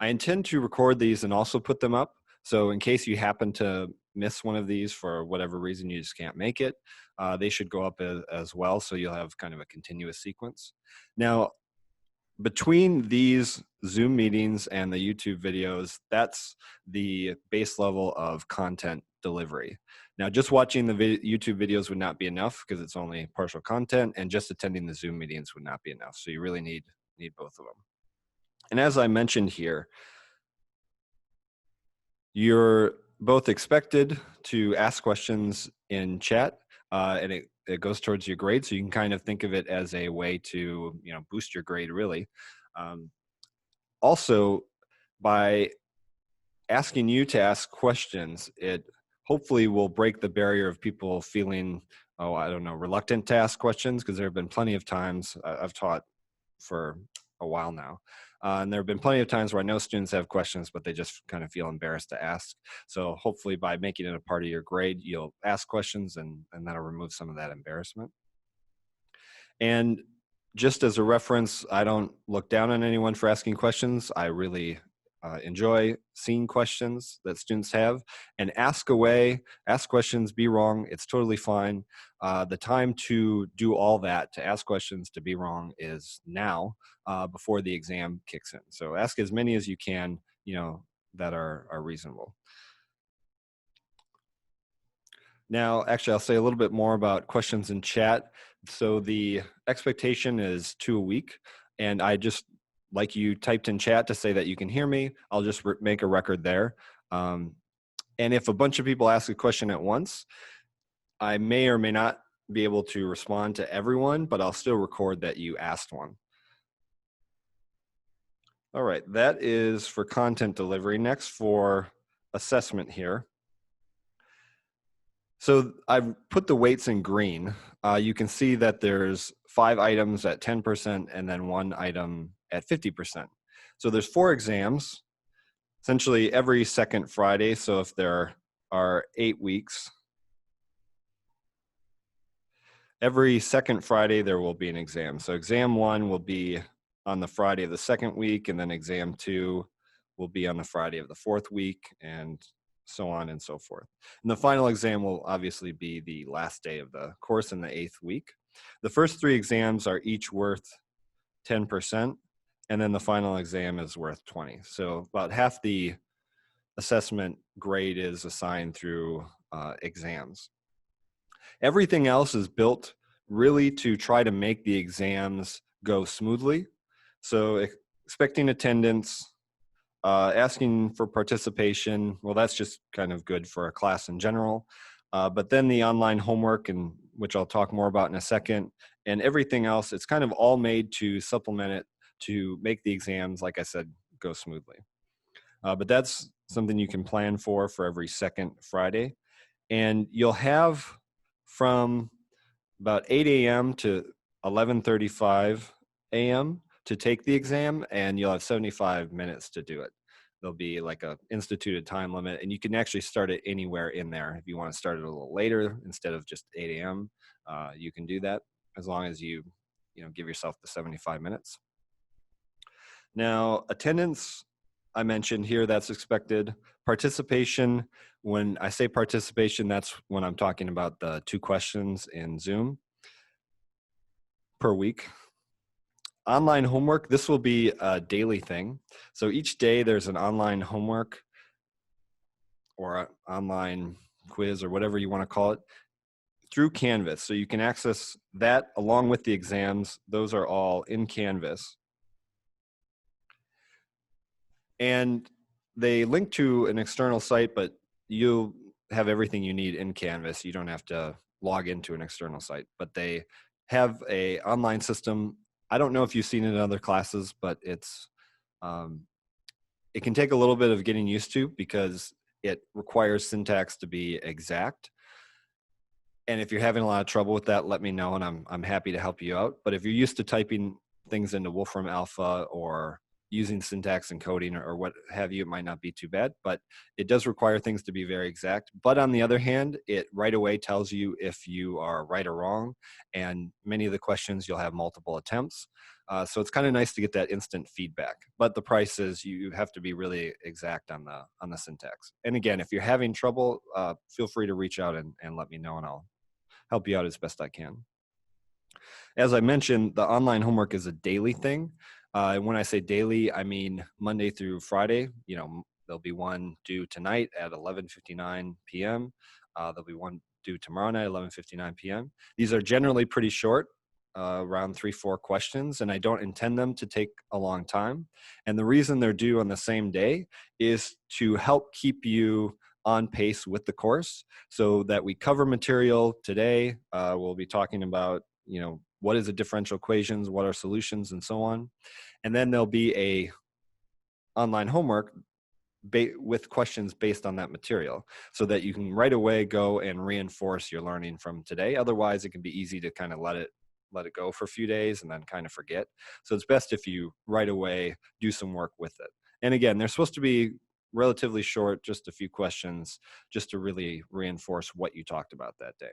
I intend to record these and also put them up. So in case you happen to miss one of these for whatever reason, you just can't make it, they should go up as well. So you'll have kind of a continuous sequence. Now, between these Zoom meetings and the YouTube videos, that's the base level of content delivery. Now, just watching the YouTube videos would not be enough because it's only partial content, and just attending the Zoom meetings would not be enough. So you really need both of them. And as I mentioned here, you're both expected to ask questions in chat, and it goes towards your grade. So you can kind of think of it as a way to, boost your grade really. Also, by asking you to ask questions, it hopefully will break the barrier of people feeling, reluctant to ask questions, because there have been plenty of times I've taught for a while now. And there have been plenty of times where I know students have questions, but they just kind of feel embarrassed to ask. So hopefully by making it a part of your grade, you'll ask questions and that'll remove some of that embarrassment. And just as a reference, I don't look down on anyone for asking questions. I really enjoy seeing questions that students have, and ask away, ask questions, be wrong. It's totally fine. The time to do all that, to ask questions, to be wrong, is now, before the exam kicks in. So ask as many as you can, that are reasonable. Now, actually, I'll say a little bit more about questions in chat. So the expectation is 2 a week, and I just, like you typed in chat to say that you can hear me, I'll just make a record there. And if a bunch of people ask a question at once, I may or may not be able to respond to everyone, but I'll still record that you asked one. All right, that is for content delivery. Next, for assessment here. So I've put the weights in green. You can see that there's 5 items at 10% and then 1 item at 50%. So there's 4 exams, essentially every second Friday. So if there are 8 weeks, every second Friday there will be an exam. So exam 1 will be on the Friday of the second week, and then exam 2 will be on the Friday of the 4th week, and so on and so forth. And the final exam will obviously be the last day of the course in the 8th week. The first 3 exams are each worth 10%, and then the final exam is worth 20. So about half the assessment grade is assigned through exams. Everything else is built really to try to make the exams go smoothly. So expecting attendance, asking for participation, well, that's just kind of good for a class in general. But then the online homework, and which I'll talk more about in a second, and everything else, it's kind of all made to supplement it to make the exams, like I said, go smoothly. But that's something you can plan for every second Friday. And you'll have from about 8 a.m. to 11:35 a.m. to take the exam, and you'll have 75 minutes to do it. There'll be like a instituted time limit, and you can actually start it anywhere in there. If you want to start it a little later instead of just 8 a.m., you can do that as long as you give yourself the 75 minutes. Now, attendance, I mentioned here, that's expected. Participation, when I say participation, that's when I'm talking about the 2 questions in Zoom per week. Online homework, this will be a daily thing. So each day there's an online homework or an online quiz or whatever you want to call it through Canvas. So you can access that along with the exams. Those are all in Canvas. And they link to an external site, but you'll have everything you need in Canvas. You don't have to log into an external site, but they have an online system. I don't know if you've seen it in other classes, but it's it can take a little bit of getting used to because it requires syntax to be exact. And if you're having a lot of trouble with that, let me know, and I'm happy to help you out. But if you're used to typing things into Wolfram Alpha or using syntax and coding or what have you, it might not be too bad, but it does require things to be very exact. But on the other hand, it right away tells you if you are right or wrong. And many of the questions you'll have multiple attempts. So it's kind of nice to get that instant feedback. But the price is you have to be really exact on the syntax. And again, if you're having trouble, feel free to reach out and let me know, and I'll help you out as best I can. As I mentioned, the online homework is a daily thing. When I say daily, I mean Monday through Friday. You know, there'll be one due tonight at 11:59 p.m. There'll be one due tomorrow night, 11:59 p.m. These are generally pretty short, around 3-4 questions, and I don't intend them to take a long time. And the reason they're due on the same day is to help keep you on pace with the course, so that we cover material today. We'll be talking about, you know, what is a differential equations, what are solutions, and so on. And then there'll be a online homework with questions based on that material, so that you can right away go and reinforce your learning from today. Otherwise, it can be easy to kind of let it go for a few days and then kind of forget. So it's best if you right away do some work with it. And again, they're supposed to be relatively short, just a few questions, just to really reinforce what you talked about that day.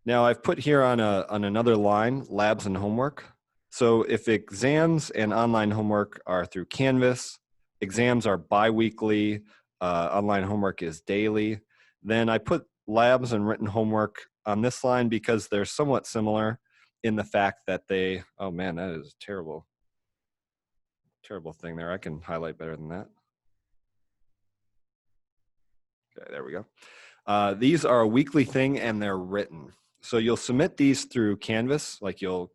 Now I've put here on another line, labs and homework. So if exams and online homework are through Canvas, exams are bi-weekly, online homework is daily, then I put labs and written homework on this line because they're somewhat similar in the fact that they, oh man, that is a terrible thing there. I can highlight better than that. Okay, there we go. These are a weekly thing and they're written. So you'll submit these through Canvas, like you'll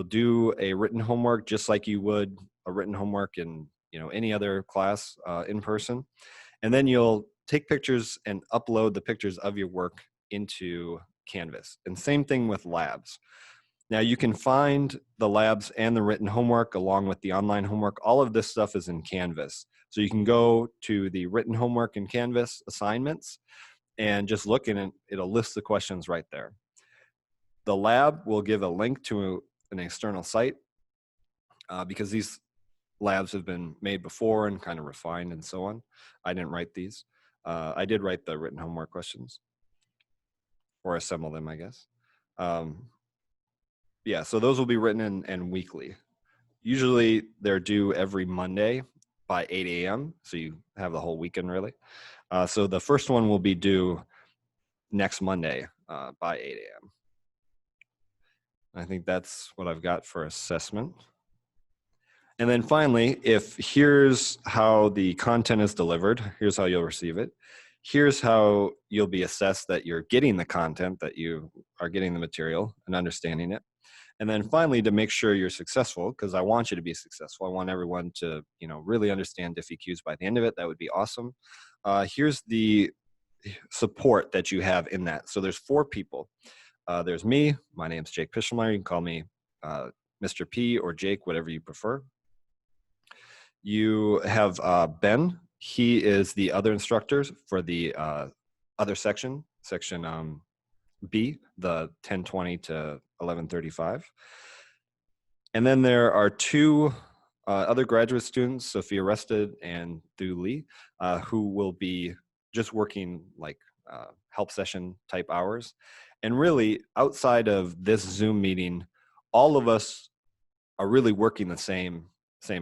do a written homework just like you would a written homework in, you know, any other class in person. And then you'll take pictures and upload the pictures of your work into Canvas. And same thing with labs. Now you can find the labs and the written homework along with the online homework. All of this stuff is in Canvas. So you can go to the written homework in Canvas assignments and just look in it, it'll list the questions right there. The lab will give a link to an external site because these labs have been made before and kind of refined and so on. I didn't write these. I did write the written homework questions, or assemble them, I guess. Yeah, so those will be written and weekly. Usually they're due every Monday by 8 a.m. So you have the whole weekend really. So the first one will be due next Monday by 8 a.m. I think that's what I've got for assessment. And then finally, if here's how the content is delivered, here's how you'll receive it. Here's how you'll be assessed that you're getting the content, that you are getting the material and understanding it. And then finally, to make sure you're successful, because I want you to be successful, I want everyone to, you know, really understand DiffEQs by the end of it. That would be awesome. Here's the support that you have in that. So there's 4 people. There's me. My name's Jake Pischelmeyer. You can call me Mr. P or Jake, whatever you prefer. You have Ben. He is the other instructor for the other section B, the 10:20 to 11:35. And then there are 2 other graduate students, Sophia Rested and Thu Lee, who will be just working like help session type hours. And really, outside of this Zoom meeting, all of us are really working the same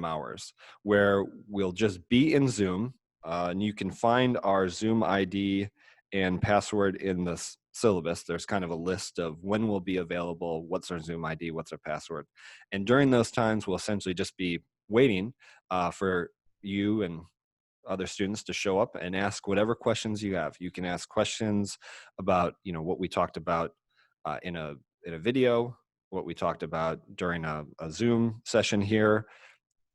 hours, where we'll just be in Zoom, and you can find our Zoom ID and password in the syllabus. There's kind of a list of when we'll be available, what's our Zoom ID, what's our password. And during those times, we'll essentially just be waiting for you and other students to show up and ask whatever questions you have. You can ask questions about, you know, what we talked about in a video, what we talked about during a Zoom session here,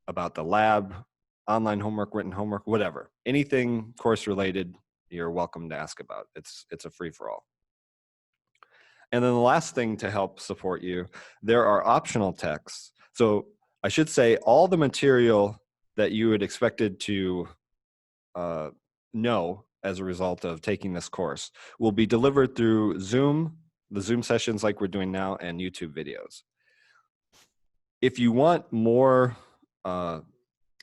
about the lab, online homework, written homework, whatever. Anything course related, you're welcome to ask about. It's a free-for-all. And then the last thing to help support you, there are optional texts. So I should say all the material that you had expected to know as a result of taking this course will be delivered through Zoom, the Zoom sessions like we're doing now, and YouTube videos. If you want more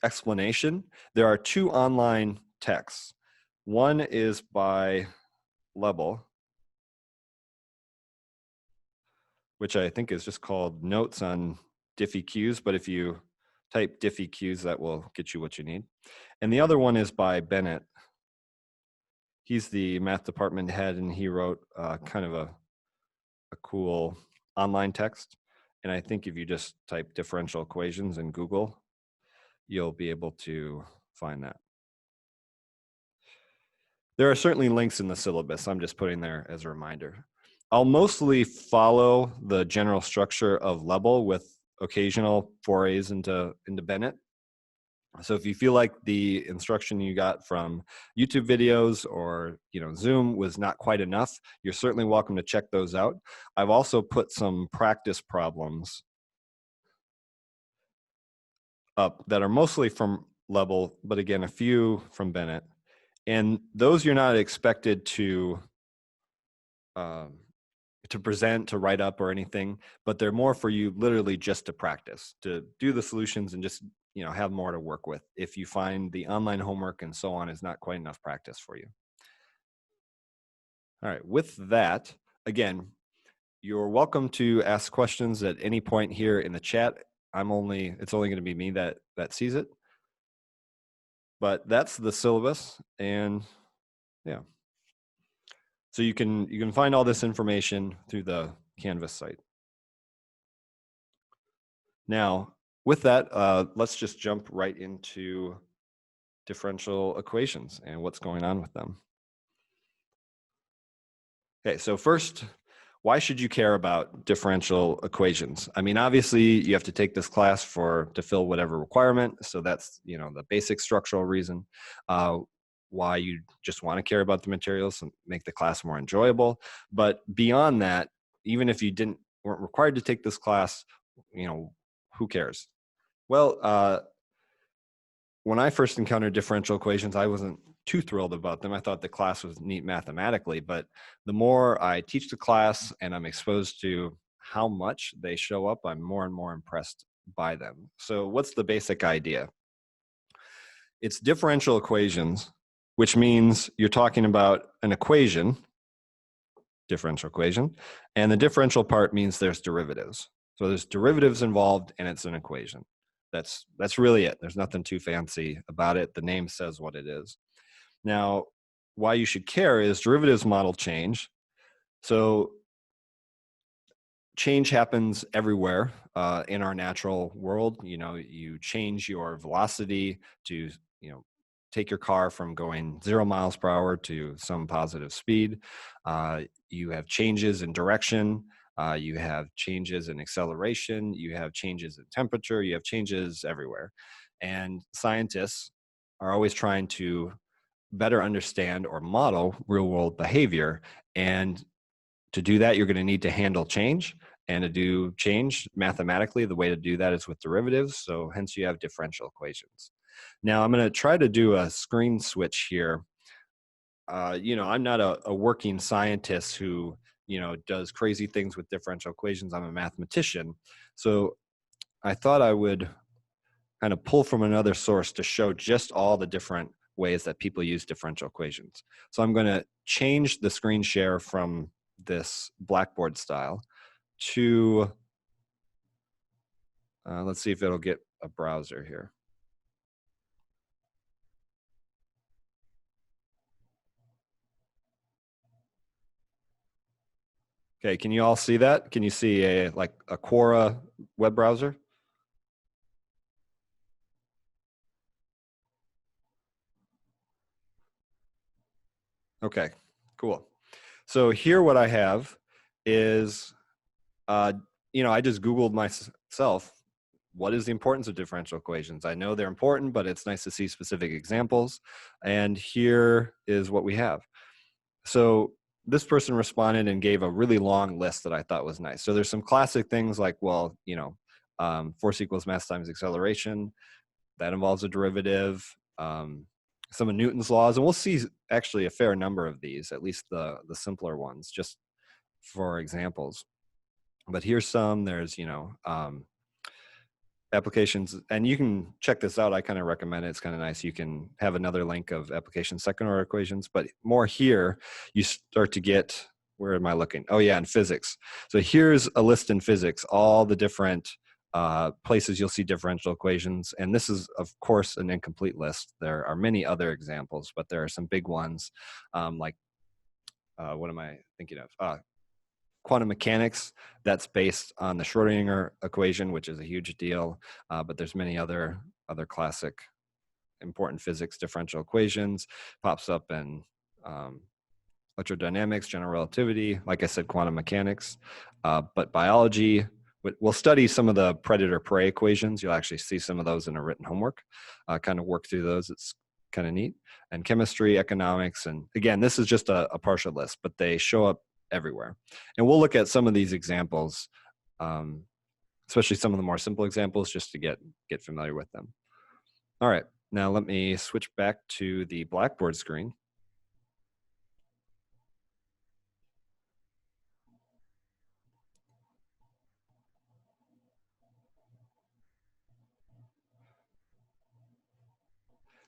explanation, there are 2 online texts. One is by Lebel, which I think is just called Notes on DiffEQs, but if you type DiffEQs, that will get you what you need. And the other one is by Bennett. He's the math department head, and he wrote kind of a cool online text. And I think if you just type differential equations in Google, you'll be able to find that. There are certainly links in the syllabus. I'm just putting there as a reminder. I'll mostly follow the general structure of Lebel with occasional forays into Bennett. So if you feel like the instruction you got from YouTube videos or Zoom was not quite enough, you're certainly welcome to check those out. I've also put some practice problems up that are mostly from Lebel, but again, a few from Bennett. And those you're not expected to present, to write up or anything, but they're more for you literally just to practice, to do the solutions and just have more to work with if you find the online homework and so on is not quite enough practice for you. All right, with that, again, you're welcome to ask questions at any point here in the chat. It's only going to be me that sees it. But that's the syllabus, and yeah. So you can find all this information through the Canvas site. Now, with that, let's just jump right into differential equations and what's going on with them. Okay, so first, why should you care about differential equations? I mean, obviously, you have to take this class to fill whatever requirement. So that's the basic structural reason why you just want to care about the materials and make the class more enjoyable. But beyond that, even if you weren't required to take this class, who cares? Well, when I first encountered differential equations, I wasn't too thrilled about them. I thought the class was neat mathematically, but the more I teach the class and I'm exposed to how much they show up, I'm more and more impressed by them. So what's the basic idea? It's differential equations, which means you're talking about an equation, differential equation, and the differential part means there's derivatives. So there's derivatives involved and it's an equation. That's really it. There's nothing too fancy about it. The name says what it is. Now, why you should care is derivatives model change. So change happens everywhere in our natural world. You change your velocity to, take your car from going 0 miles per hour to some positive speed. You have changes in direction. You have changes in acceleration. You have changes in temperature. You have changes everywhere. And scientists are always trying to better understand or model real world behavior. And to do that, you're going to need to handle change. And to do change mathematically, the way to do that is with derivatives. So hence you have differential equations. Now I'm going to try to do a screen switch here. I'm not a working scientist who, does crazy things with differential equations. I'm a mathematician. So I thought I would kind of pull from another source to show just all the different ways that people use differential equations. So I'm going to change the screen share from this Blackboard style to, let's see if it'll get a browser here. Okay, can you all see that? Can you see a Quora web browser? Okay, cool. So here what I have is, I just Googled myself, what is the importance of differential equations? I know they're important, but it's nice to see specific examples. And here is what we have. So this person responded and gave a really long list that I thought was nice. So there's some classic things like, well, force equals mass times acceleration. That involves a derivative. Some of Newton's laws, and we'll see actually a fair number of these, at least the simpler ones, just for examples. But here's some. There's applications, and you can check this out. I kind of recommend it. It's kind of nice. You can have another link of application second order equations, but more here, you start to get, where am I looking? Oh yeah, in physics. So here's a list in physics, all the different places you'll see differential equations. And this is, of course, an incomplete list. There are many other examples, but there are some big ones like, what am I thinking of? Quantum mechanics, that's based on the Schrodinger equation, which is a huge deal. But there's many other classic important physics differential equations. Pops up in electrodynamics, general relativity, like I said, quantum mechanics. But biology, we'll study some of the predator-prey equations. You'll actually see some of those in a written homework. Kind of work through those. It's kind of neat. And chemistry, economics, and again, this is just a partial list, but they show up everywhere. And we'll look at some of these examples, especially some of the more simple examples, just to get familiar with them. All right, now let me switch back to the Blackboard screen.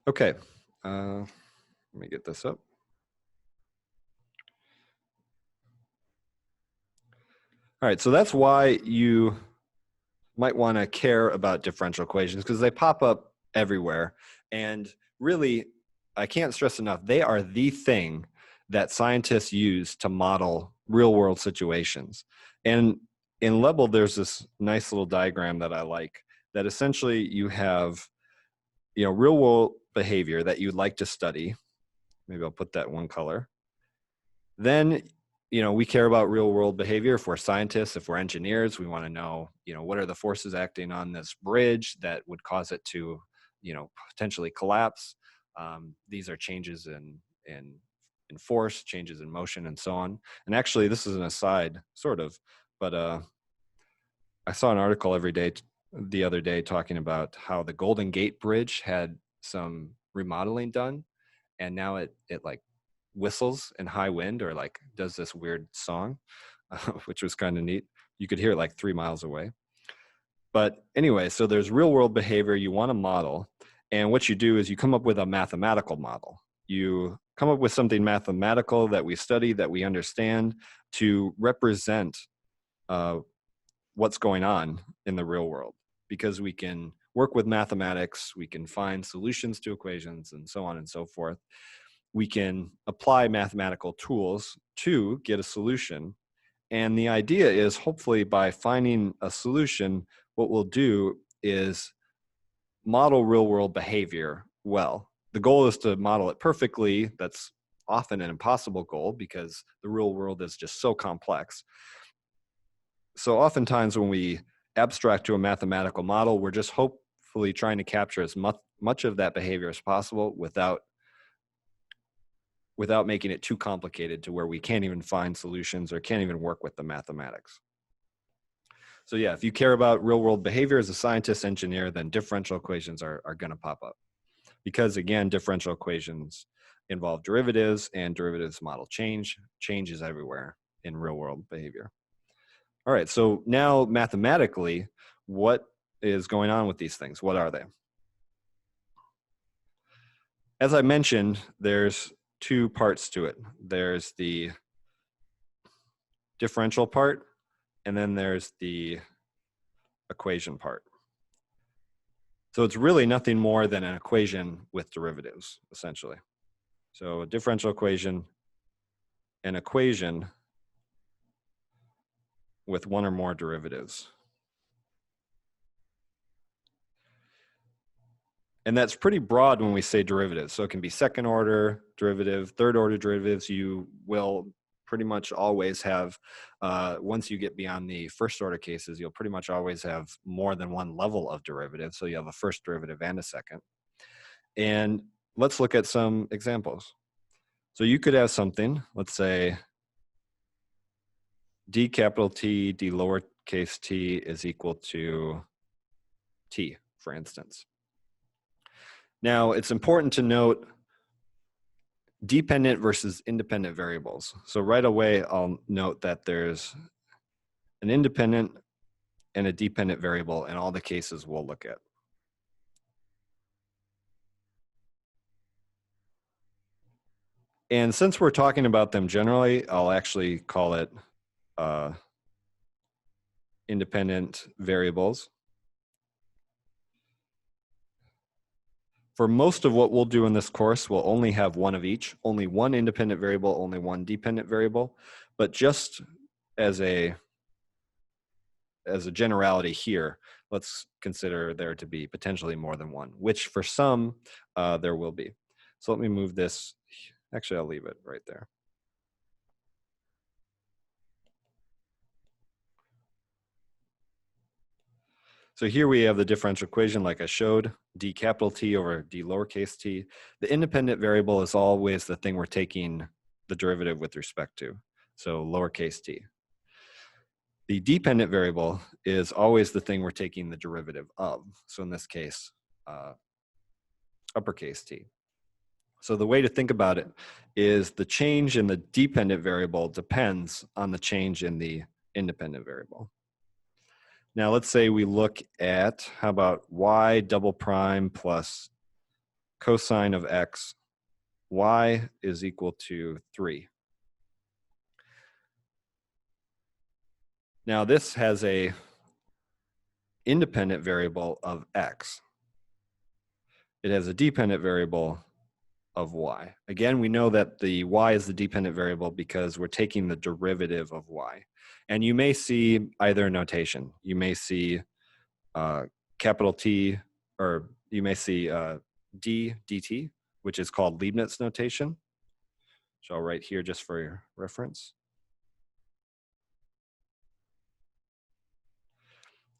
Okay, let me get this up. All right, so that's why you might want to care about differential equations, because they pop up everywhere. And really, I can't stress enough, they are the thing that scientists use to model real world situations. And in Lebel, there's this nice little diagram that I like, that essentially you have, real world behavior that you'd like to study. Maybe I'll put that one color. Then, we care about real world behavior. If we're scientists, if we're engineers, we want to know, what are the forces acting on this bridge that would cause it to, potentially collapse. These are changes in force, changes in motion, and so on. And actually, this is an aside, sort of, but I saw an article the other day talking about how the Golden Gate Bridge had some remodeling done, and now it like whistles in high wind, or like does this weird song, which was kind of neat. You could hear it like 3 miles away. But anyway, so there's real world behavior you want to model. And what you do is you come up with a mathematical model. You come up with something mathematical that we study, that we understand, to represent what's going on in the real world. Because we can work with mathematics, we can find solutions to equations, and so on and so forth. We can apply mathematical tools to get a solution. And the idea is, hopefully, by finding a solution, what we'll do is model real world behavior well. The goal is to model it perfectly. That's often an impossible goal because the real world is just so complex. So oftentimes when we abstract to a mathematical model, we're just hopefully trying to capture as much of that behavior as possible without making it too complicated to where we can't even find solutions or can't even work with the mathematics. So yeah, if you care about real world behavior as a scientist, engineer, then differential equations are going to pop up. Because again, differential equations involve derivatives, and derivatives model change. Change is everywhere in real world behavior. All right, so now mathematically, what is going on with these things? What are they? As I mentioned, there's two parts to it. There's the differential part, and then there's the equation part. So it's really nothing more than an equation with derivatives, essentially. So a differential equation, an equation with one or more derivatives. And that's pretty broad when we say derivatives. So it can be second order derivative, third order derivatives. You will pretty much always have, once you get beyond the first order cases, you'll pretty much always have more than one level of derivative. So you have a first derivative and a second. And let's look at some examples. So you could have something, let's say d capital T, d lowercase t is equal to t, for instance. Now, it's important to note dependent versus independent variables. So right away, I'll note that there's an independent and a dependent variable in all the cases we'll look at. And since we're talking about them generally, I'll actually call it independent variables. For most of what we'll do in this course, we'll only have one of each, only one independent variable, only one dependent variable. But just as a generality here, let's consider there to be potentially more than one, which for some there will be. So let me move this. Actually, I'll leave it right there. So here we have the differential equation like I showed, d capital T over d lowercase t. The independent variable is always the thing we're taking the derivative with respect to, so lowercase t. The dependent variable is always the thing we're taking the derivative of, so in this case, uppercase t. So the way to think about it is the change in the dependent variable depends on the change in the independent variable. Now let's say we look at, how about y double prime plus cosine of x, y is equal to 3. Now this has a independent variable of x. It has a dependent variable of y. Again, we know that the y is the dependent variable because we're taking the derivative of y. And you may see either notation. You may see capital T, or you may see d dt, which is called Leibniz notation, which I'll write here just for your reference.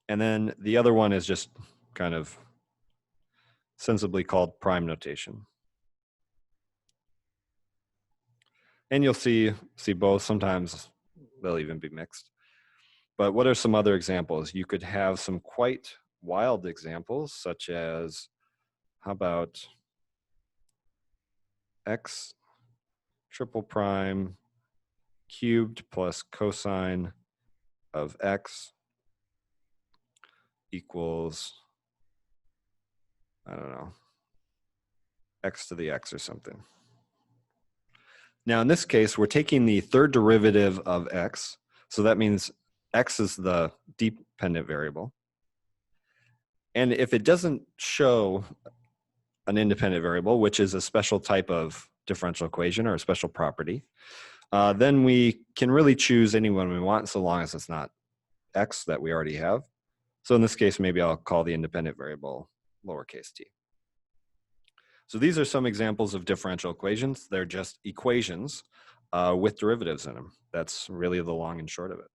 And then the other one is just kind of sensibly called prime notation. And you'll see both. Sometimes they'll even be mixed. But what are some other examples? You could have some quite wild examples, such as, how about x triple prime cubed plus cosine of x equals, I don't know, x to the x or something. Now in this case, we're taking the third derivative of x, so that means x is the dependent variable. And if it doesn't show an independent variable, which is a special type of differential equation or a special property, then we can really choose any one we want so long as it's not x that we already have. So in this case, maybe I'll call the independent variable lowercase t. So these are some examples of differential equations. They're just equations with derivatives in them. That's really the long and short of it.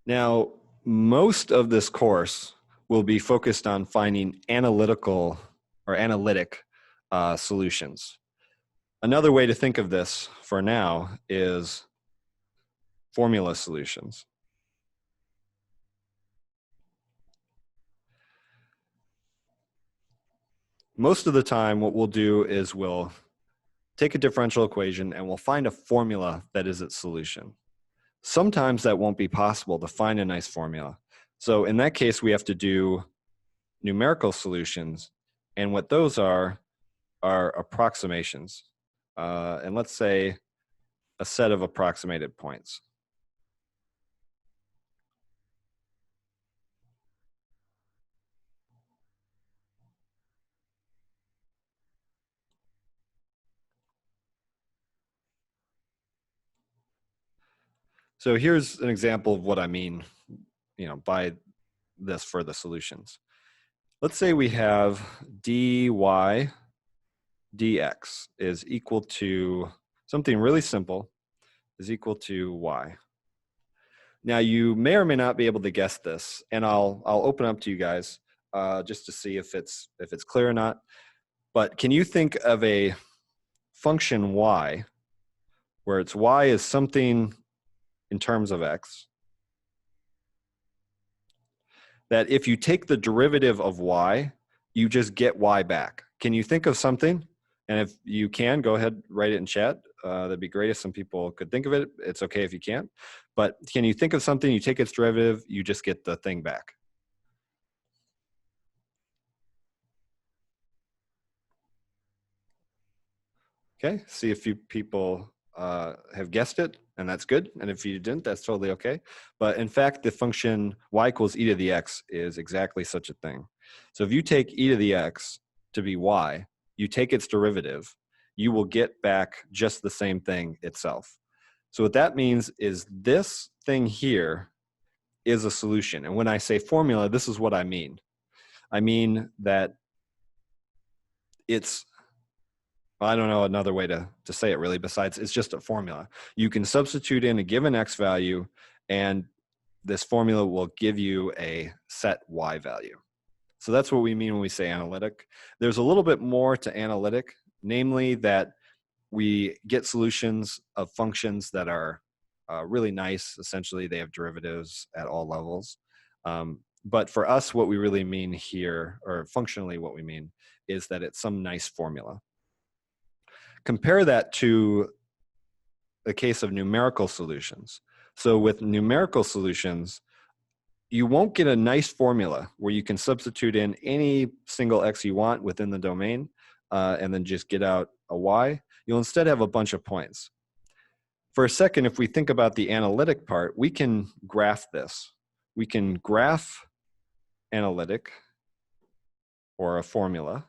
Now, most of this course will be focused on finding analytical or analytic solutions. Another way to think of this for now is formula solutions. Most of the time, what we'll do is we'll take a differential equation and we'll find a formula that is its solution. Sometimes that won't be possible to find a nice formula. So in that case, we have to do numerical solutions. And what those are approximations. And let's say a set of approximated points. So here's an example of what I mean, by this for the solutions. Let's say we have dy dx is equal to something really simple, is equal to y. Now you may or may not be able to guess this, and I'll open up to you guys just to see if it's clear or not. But can you think of a function y where its y is something in terms of x, that if you take the derivative of y, you just get y back? Can you think of something? And if you can, go ahead, write it in chat. That'd be great if some people could think of it. It's okay if you can't. But can you think of something, you take its derivative, you just get the thing back? Okay, see if you people have guessed it, and that's good. And if you didn't, that's totally okay. But in fact, the function y equals e to the x is exactly such a thing. So if you take e to the x to be y, you take its derivative, you will get back just the same thing itself. So what that means is this thing here is a solution. And when I say formula, this is what I mean. I mean that it's, I don't know another way to say it really, besides it's just a formula. You can substitute in a given x value, and this formula will give you a set y value. So that's what we mean when we say analytic. There's a little bit more to analytic, namely that we get solutions of functions that are really nice. Essentially, they have derivatives at all levels. But for us, what we really mean here, or functionally what we mean, is that it's some nice formula. Compare that to the case of numerical solutions. So with numerical solutions, you won't get a nice formula where you can substitute in any single x you want within the domain and then just get out a y. You'll instead have a bunch of points. For a second, if we think about the analytic part, we can graph this. We can graph analytic or a formula.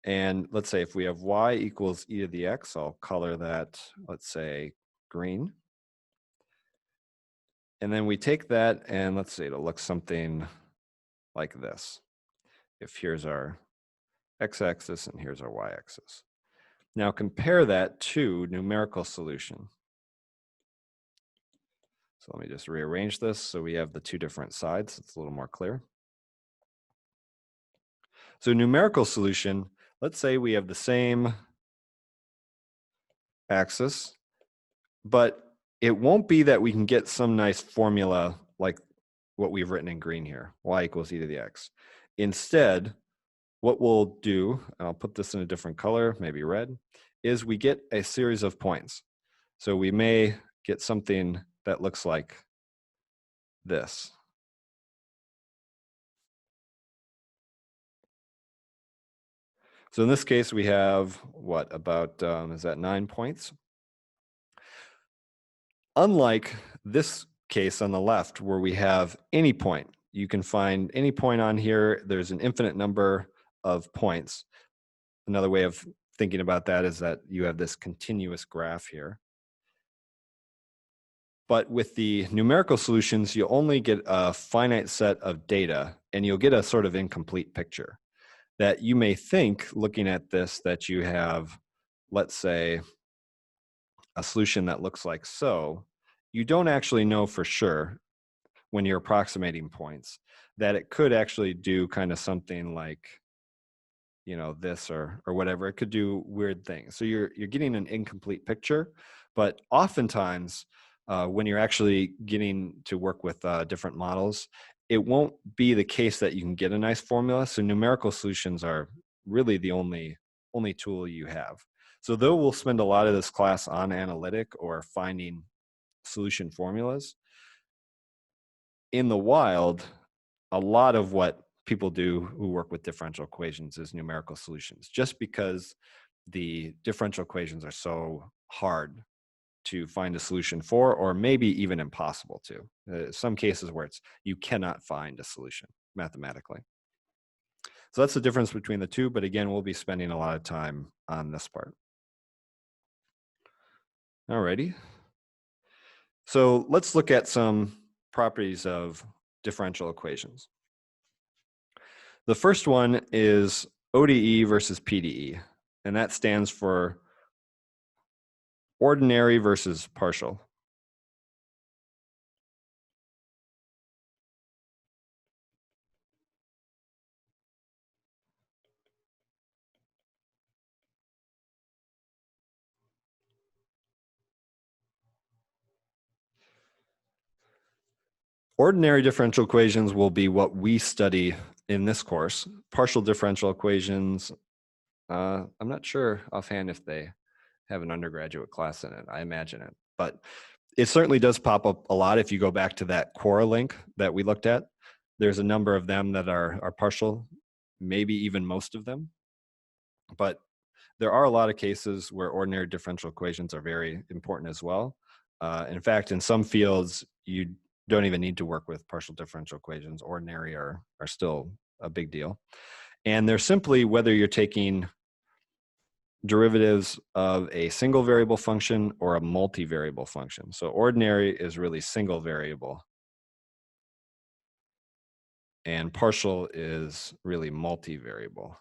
And let's say if we have y equals e to the x, I'll color that, let's say, green. And then we take that and let's see, it'll look something like this. If here's our x-axis and here's our y-axis. Now compare that to numerical solution. So let me just rearrange this so we have the two different sides. It's a little more clear. So numerical solution, let's say we have the same axis, but it won't be that we can get some nice formula like what we've written in green here, y equals e to the x. Instead, what we'll do, and I'll put this in a different color, maybe red, is we get a series of points. So we may get something that looks like this. So in this case, we have what, about, is that 9 points? Unlike this case on the left where we have any point, you can find any point on here, there's an infinite number of points. Another way of thinking about that is that you have this continuous graph here. But with the numerical solutions, you only get a finite set of data, and you'll get a sort of incomplete picture. That you may think, looking at this, that you have, let's say, a solution that looks like so. You don't actually know for sure when you're approximating points that it could actually do kind of something like, you know, this or whatever. It could do weird things. So you're getting an incomplete picture, but oftentimes when you're actually getting to work with different models, it won't be the case that you can get a nice formula. So numerical solutions are really the only tool you have. So though we'll spend a lot of this class on analytic or finding solution formulas, in the wild, a lot of what people do who work with differential equations is numerical solutions, just because the differential equations are so hard to find a solution for, or maybe even impossible to. Some cases where you cannot find a solution mathematically. So that's the difference between the two, but again, we'll be spending a lot of time on this part. Alrighty. So let's look at some properties of differential equations. The first one is ODE versus PDE, and that stands for ordinary versus partial. Ordinary differential equations will be what we study in this course. Partial differential equations I'm not sure offhand if they have an undergraduate class in it. I imagine it, but it certainly does pop up a lot. If you go back to that Quora link that we looked at, there's a number of them that are partial, maybe even most of them. But there are a lot of cases where ordinary differential equations are very important as well. In fact, in some fields, you don't even need to work with partial differential equations. Ordinary are still a big deal. And they're simply whether you're taking derivatives of a single variable function or a multivariable function. So ordinary is really single variable, and partial is really multivariable.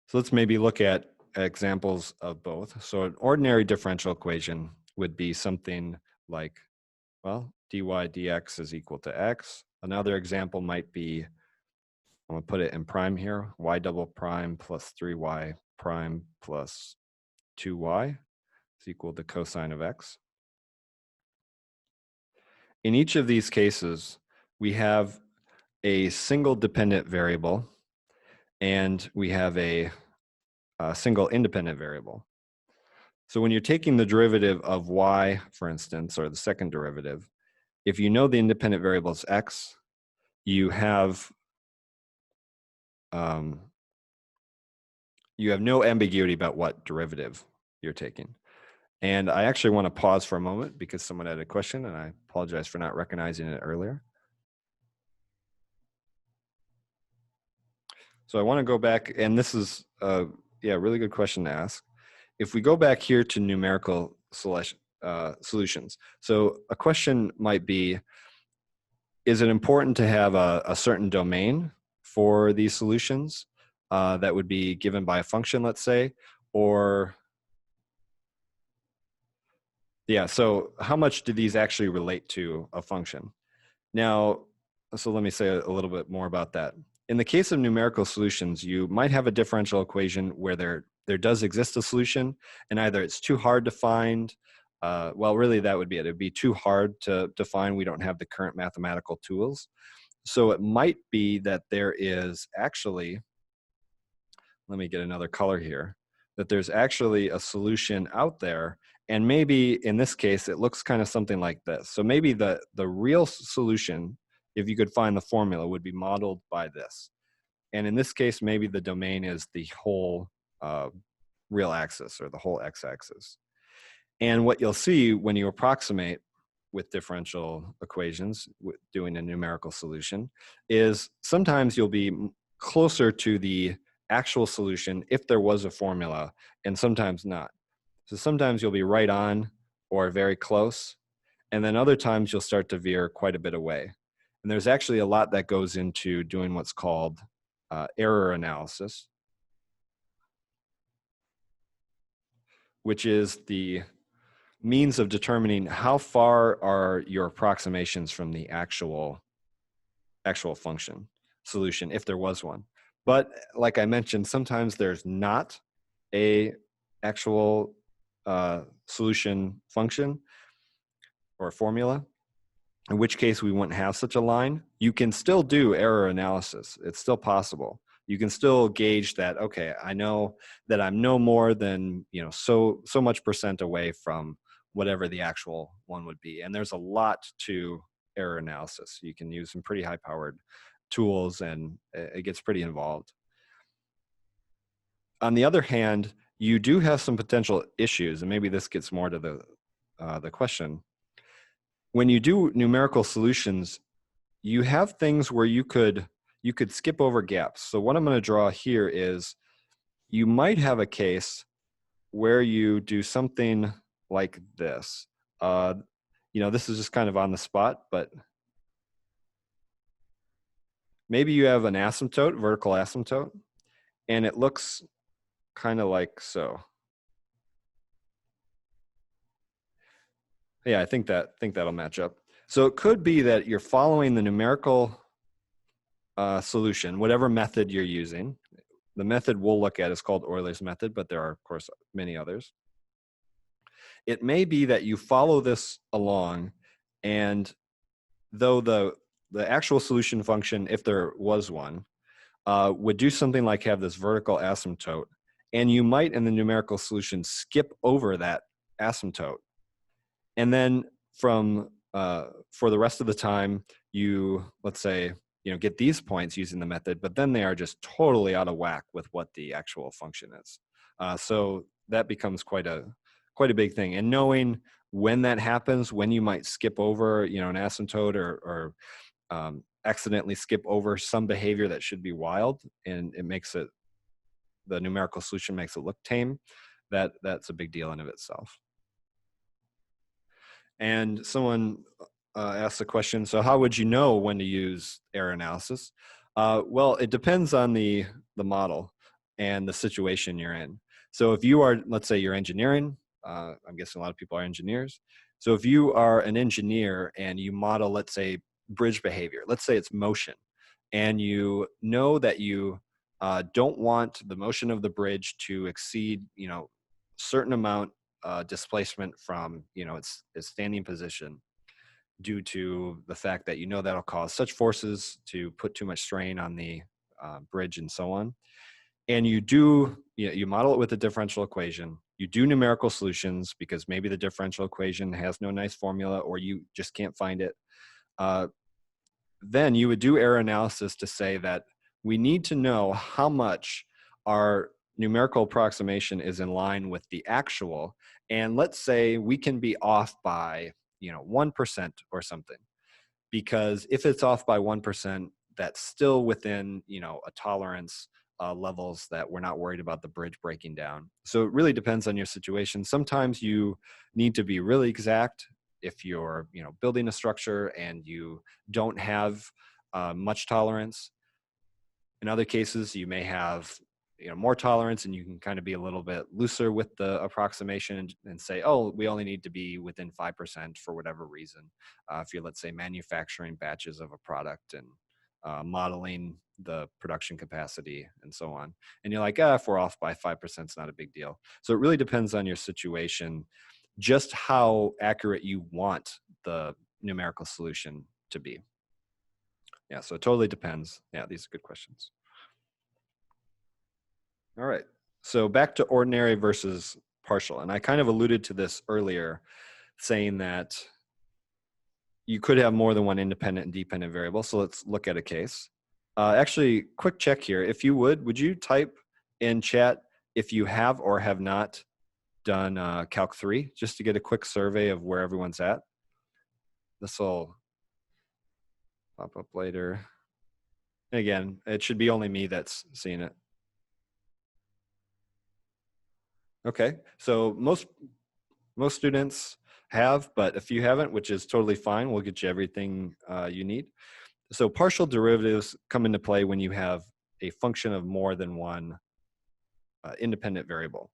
So let's maybe look at examples of both. So an ordinary differential equation would be something like, well, dy dx is equal to x. Another example might be, I'm going to put it in prime here, y double prime plus 3y prime plus 2y is equal to cosine of x. In each of these cases, we have a single dependent variable and we have a single independent variable. So when you're taking the derivative of y, for instance, or the second derivative, if you know the independent variable is x, you have no ambiguity about what derivative you're taking. And I actually want to pause for a moment because someone had a question, and I apologize for not recognizing it earlier. So I want to go back, and this is a really good question to ask. If we go back here to numerical solutions, so a question might be, is it important to have a certain domain for these solutions that would be given by a function, let's say, or so how much do these actually relate to a function? Now, so let me say a little bit more about that. In the case of numerical solutions, you might have a differential equation where there does exist a solution, and either it's too hard to find, well, really that would be it. It'd be too hard to find. We don't have the current mathematical tools. So it might be that there is actually, let me get another color here, that there's actually a solution out there. And maybe in this case, it looks kind of something like this. So maybe the real solution, if you could find the formula, would be modeled by this. And in this case, maybe the domain is the whole real axis or the whole x-axis. And what you'll see when you approximate with differential equations, doing a numerical solution, is sometimes you'll be closer to the actual solution if there was a formula, and sometimes not. So sometimes you'll be right on or very close, and then other times you'll start to veer quite a bit away. And there's actually a lot that goes into doing what's called error analysis, which is the means of determining how far are your approximations from the actual function solution, if there was one. But like I mentioned, sometimes there's not a actual solution function or formula, in which case we wouldn't have such a line. You can still do error analysis. It's still possible. You can still gauge that, okay, I know that I'm no more than, so much percent away from whatever the actual one would be. And there's a lot to error analysis. You can use some pretty high-powered tools, and it gets pretty involved. On the other hand, you do have some potential issues, and maybe this gets more to the question. When you do numerical solutions, you have things where you could skip over gaps. So what I'm going to draw here is you might have a case where you do something like this. This is just kind of on the spot, but maybe you have an asymptote, vertical asymptote, and it looks kind of like so. Yeah, I think that'll match up. So it could be that you're following the numerical solution, whatever method you're using. The method we'll look at is called Euler's method, but there are, of course, many others. It may be that you follow this along, and though the the actual solution function, if there was one, would do something like have this vertical asymptote, and you might in the numerical solution skip over that asymptote. And then from for the rest of the time, you, let's say, get these points using the method, but then they are just totally out of whack with what the actual function is. So that becomes quite a big thing. And knowing when that happens, when you might skip over, an asymptote or accidentally skip over some behavior that should be wild, and it makes it, the numerical solution makes it look tame, that's a big deal in of itself. And someone asked the question, so how would you know when to use error analysis? Well, it depends on the model and the situation you're in. So if you are, let's say you're engineering, I'm guessing a lot of people are engineers. So if you are an engineer and you model, let's say, bridge behavior, let's say it's motion, and you know that you don't want the motion of the bridge to exceed, certain amount displacement from, its standing position, due to the fact that that'll cause such forces to put too much strain on the bridge and so on. And you model it with a differential equation. You do numerical solutions because maybe the differential equation has no nice formula or you just can't find it. Then you would do error analysis to say that we need to know how much our numerical approximation is in line with the actual. And let's say we can be off by 1% or something, because if it's off by 1%, that's still within a tolerance levels that we're not worried about the bridge breaking down. So it really depends on your situation. Sometimes you need to be really exact if you're building a structure and you don't have much tolerance. In other cases, you may have more tolerance, and you can kind of be a little bit looser with the approximation and say, oh, we only need to be within 5% for whatever reason. If you're, let's say, manufacturing batches of a product and modeling the production capacity and so on, and you're like, if we're off by 5%, it's not a big deal. So it really depends on your situation, just how accurate you want the numerical solution to be. Yeah, so it totally depends. Yeah, these are good questions. All right, so back to ordinary versus partial. And I kind of alluded to this earlier, saying that you could have more than one independent and dependent variable. So let's look at a case. Actually, quick check here. If you would you type in chat if you have or have not done Calc 3, just to get a quick survey of where everyone's at. This will pop up later. And again, it should be only me that's seeing it. Okay, so most students have, but if you haven't, which is totally fine, we'll get you everything you need. So partial derivatives come into play when you have a function of more than one independent variable.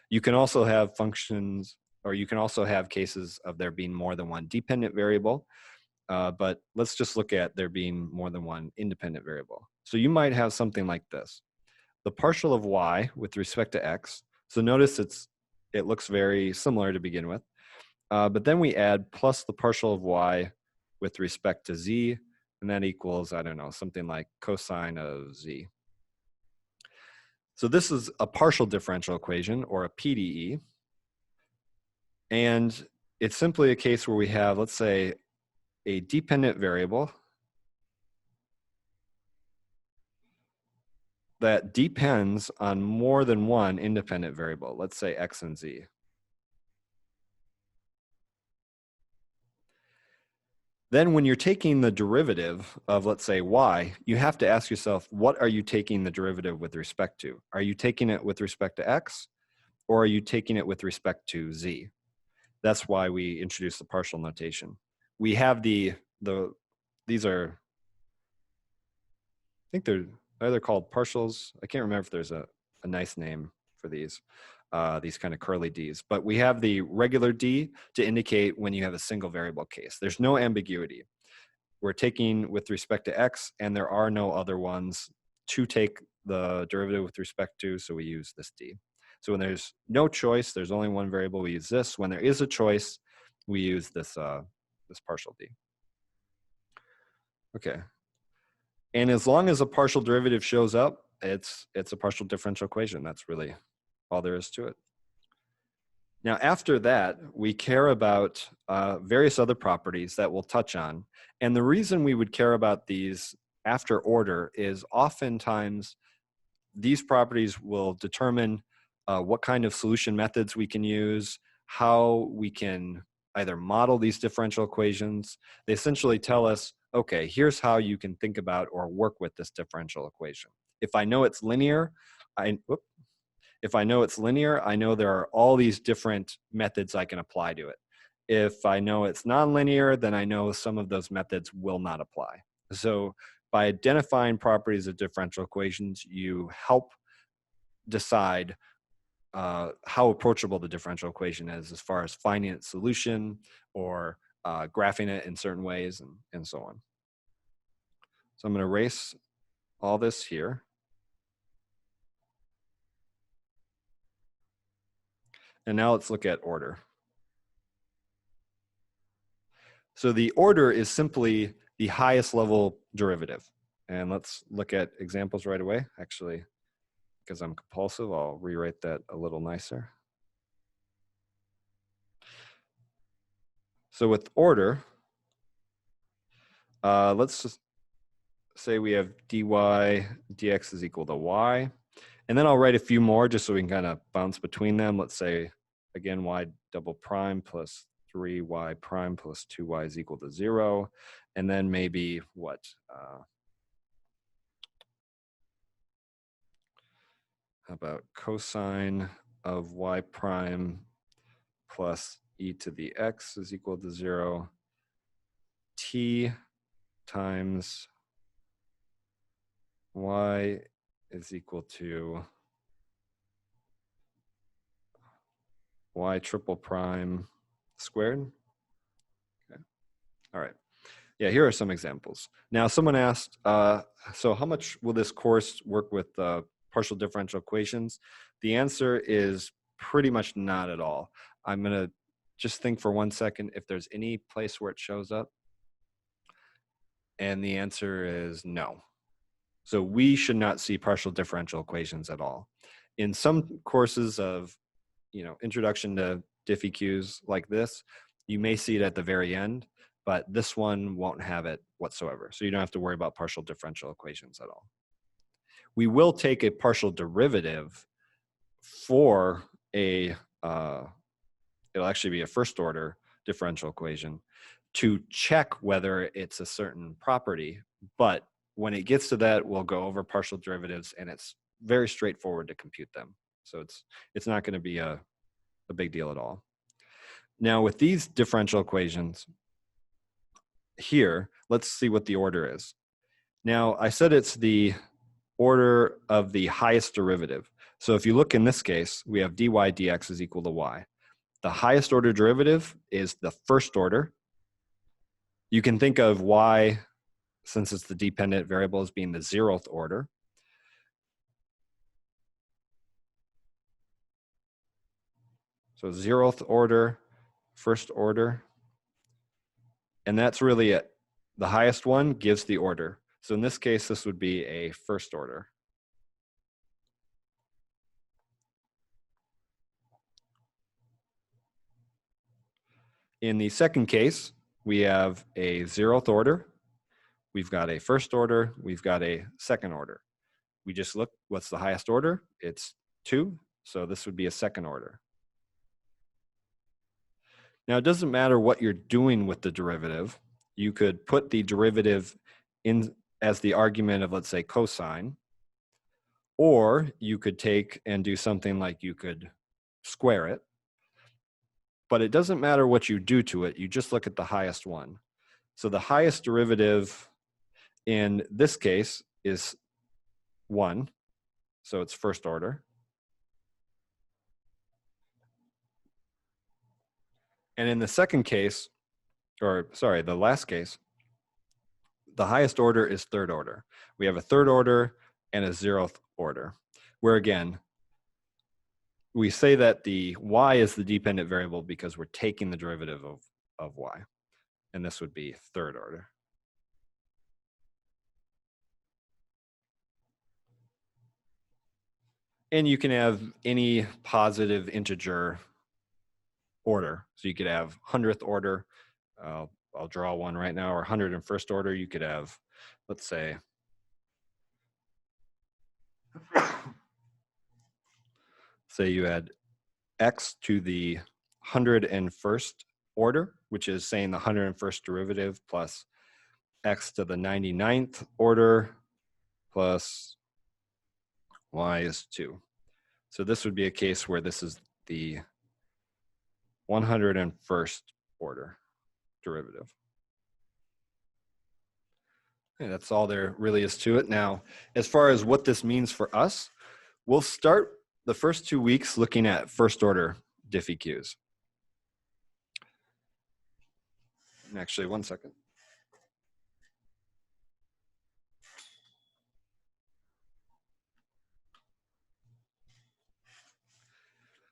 You can also have functions, or you can also have cases of there being more than one dependent variable, but let's just look at there being more than one independent variable. So you might have something like this. The partial of y with respect to x. So notice it looks very similar to begin with. But then we add plus the partial of y with respect to z, and that equals, I don't know, something like cosine of z. So this is a partial differential equation, or a PDE. And it's simply a case where we have, let's say, a dependent variable that depends on more than one independent variable, let's say x and z. Then when you're taking the derivative of, let's say, y, you have to ask yourself, what are you taking the derivative with respect to? Are you taking it with respect to x, or are you taking it with respect to z? That's why we introduced the partial notation. We have these are, I think they're either called partials. I can't remember if there's a nice name for these kind of curly Ds. But we have the regular D to indicate when you have a single variable case. There's no ambiguity. We're taking with respect to x, and there are no other ones to take the derivative with respect to, so we use this D. So when there's no choice, there's only one variable, we use this. When there is a choice, we use this partial D. Okay. And as long as a partial derivative shows up, it's a partial differential equation. That's really all there is to it. Now, after that, we care about various other properties that we'll touch on. And the reason we would care about these after order is oftentimes these properties will determine what kind of solution methods we can use, how we can either model these differential equations. They essentially tell us, okay, here's how you can think about or work with this differential equation. If I know it's linear, if I know it's linear, I know there are all these different methods I can apply to it. If I know it's nonlinear, then I know some of those methods will not apply. So by identifying properties of differential equations, you help decide how approachable the differential equation is as far as finding its solution or graphing it in certain ways and so on. So I'm going to erase all this here. And now let's look at order. So the order is simply the highest level derivative. And let's look at examples right away. Actually, because I'm compulsive, I'll rewrite that a little nicer. So with order, let's just say we have dy dx is equal to y. And then I'll write a few more just so we can kind of bounce between them. Let's say, again, y double prime plus 3y prime plus 2y is equal to 0. And then maybe what? How about cosine of y prime plus e to the x is equal to 0. T times y is equal to y triple prime squared. Okay. All right. Yeah, here are some examples. Now, someone asked, so how much will this course work with partial differential equations? The answer is pretty much not at all. I'm going to just think for 1 second if there's any place where it shows up. And the answer is no. So we should not see partial differential equations at all. In some courses of, introduction to diff EQs like this, you may see it at the very end, but this one won't have it whatsoever. So you don't have to worry about partial differential equations at all. We will take a partial derivative for it'll actually be a first order differential equation to check whether it's a certain property. But when it gets to that, we'll go over partial derivatives and it's very straightforward to compute them. So it's not going to be a big deal at all. Now with these differential equations here, let's see what the order is. Now I said it's the order of the highest derivative. So if you look in this case, we have dy dx is equal to y. The highest order derivative is the first order. You can think of y, since it's the dependent variable, as being the 0th order. So 0th order, first order. And that's really it. The highest one gives the order. So in this case, this would be a first order. In the second case, we have a 0th order. We've got a first order. We've got a second order. We just look, what's the highest order? It's 2. So this would be a second order. Now, it doesn't matter what you're doing with the derivative. You could put the derivative in as the argument of, let's say, cosine, or you could take and do something like you could square it. But it doesn't matter what you do to it. You just look at the highest one. So the highest derivative in this case is 1. So it's first order. And in the second case, or sorry, the last case, the highest order is third order. We have a third order and a 0th order, where again, we say that the y is the dependent variable because we're taking the derivative of y. And this would be third order. And you can have any positive integer order. So you could have 100th order. I'll draw one right now, or 101st order. You could have, let's say, you had x to the 101st order, which is saying the 101st derivative plus x to the 99th order plus y is 2. So this would be a case where this is the 101st order derivative. And that's all there really is to it. Now, as far as what this means for us, we'll start the first 2 weeks looking at first order diffeq. Actually, 1 second.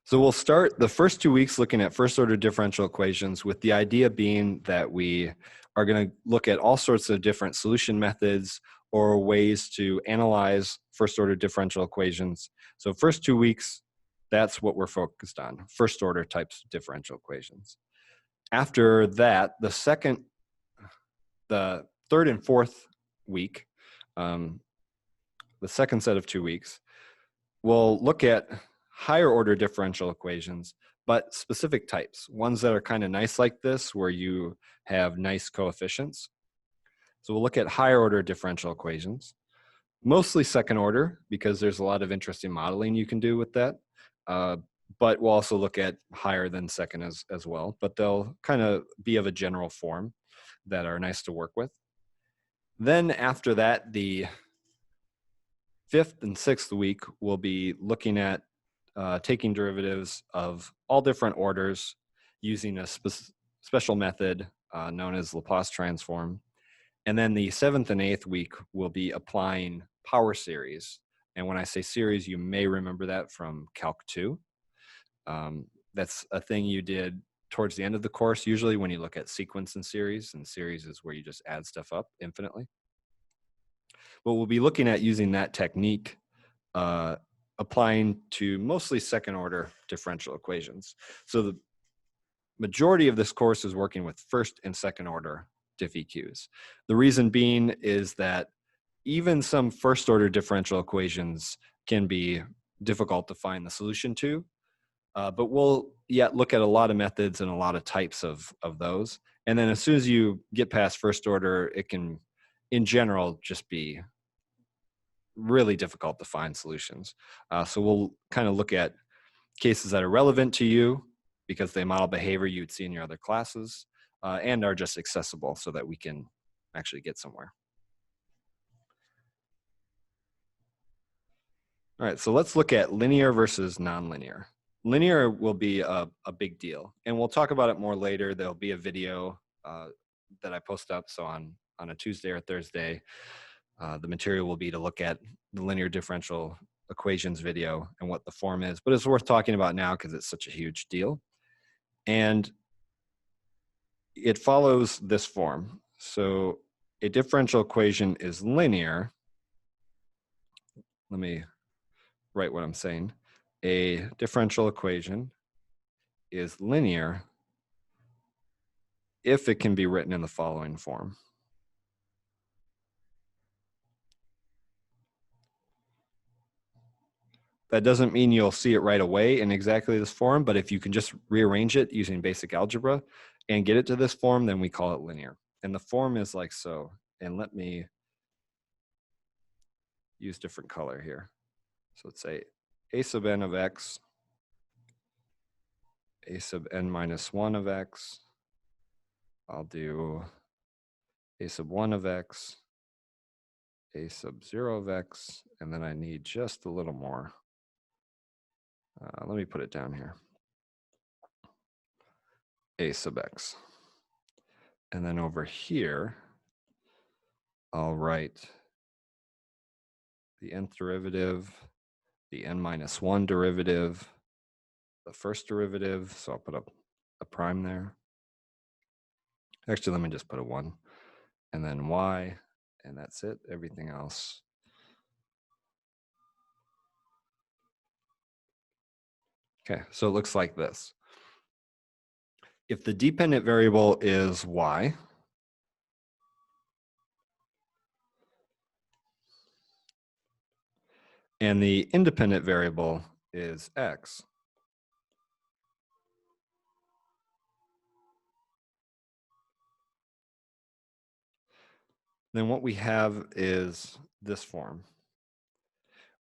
So we'll start the first 2 weeks looking at first order differential equations, with the idea being that we are going to look at all sorts of different solution methods or ways to analyze first order differential equations. So first 2 weeks, that's what we're focused on, first order types of differential equations. After that, the third and fourth week, the second set of 2 weeks, we'll look at higher order differential equations, but specific types, ones that are kind of nice like this, where you have nice coefficients. So we'll look at higher order differential equations, mostly second order, because there's a lot of interesting modeling you can do with that. But we'll also look at higher than second as well, but they'll kind of be of a general form that are nice to work with. Then after that, the fifth and sixth week, we'll be looking at taking derivatives of all different orders using a special method known as Laplace transform. And then the seventh and eighth week, we'll be applying power series. And when I say series, you may remember that from Calc 2. That's a thing you did towards the end of the course, usually when you look at sequence and series is where you just add stuff up infinitely. But we'll be looking at using that technique applying to mostly second order differential equations. So the majority of this course is working with first and second order diffeqs. The reason being is that even some first order differential equations can be difficult to find the solution to, but we'll yet look at a lot of methods and a lot of types of those. And then as soon as you get past first order, it can, in general, just be really difficult to find solutions. So we'll kind of look at cases that are relevant to you because they model behavior you'd see in your other classes and are just accessible so that we can actually get somewhere. All right, so let's look at linear versus nonlinear. Linear will be a big deal, and we'll talk about it more later. There'll be a video that I post up, so on a Tuesday or Thursday, the material will be to look at the linear differential equations video and what the form is, but it's worth talking about now because it's such a huge deal. And it follows this form. So a differential equation is linear. Let me write what I'm saying. A differential equation is linear if it can be written in the following form. That doesn't mean you'll see it right away in exactly this form, but if you can just rearrange it using basic algebra and get it to this form, then we call it linear. And the form is like so. And let me use different color here. So let's say a sub n of x, a sub n minus 1 of x. I'll do a sub 1 of x, a sub 0 of x, and then I need just a little more. Let me put it down here. A sub x. And then over here, I'll write the nth derivative, the n minus 1 derivative, the first derivative. So I'll put up a prime there. Actually, let me just put a 1. And then y, and that's it. Everything else Okay, so it looks like this. If the dependent variable is y, and the independent variable is x, then what we have is this form,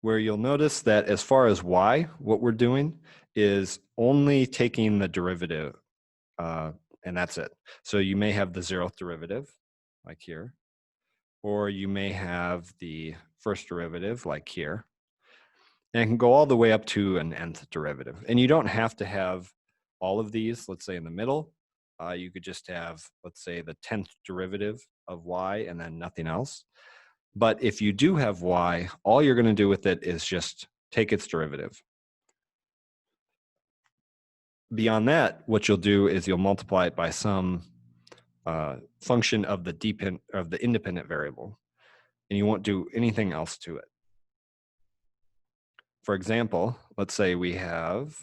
where you'll notice that as far as y, what we're doing is only taking the derivative, and that's it. So you may have the 0th derivative, like here, or you may have the first derivative, like here, and it can go all the way up to an nth derivative. And you don't have to have all of these, let's say in the middle. You could just have, let's say, the 10th derivative of y and then nothing else. But if you do have y, all you're going to do with it is just take its derivative. Beyond that, what you'll do is you'll multiply it by some function of the independent variable, and you won't do anything else to it. For example, let's say we have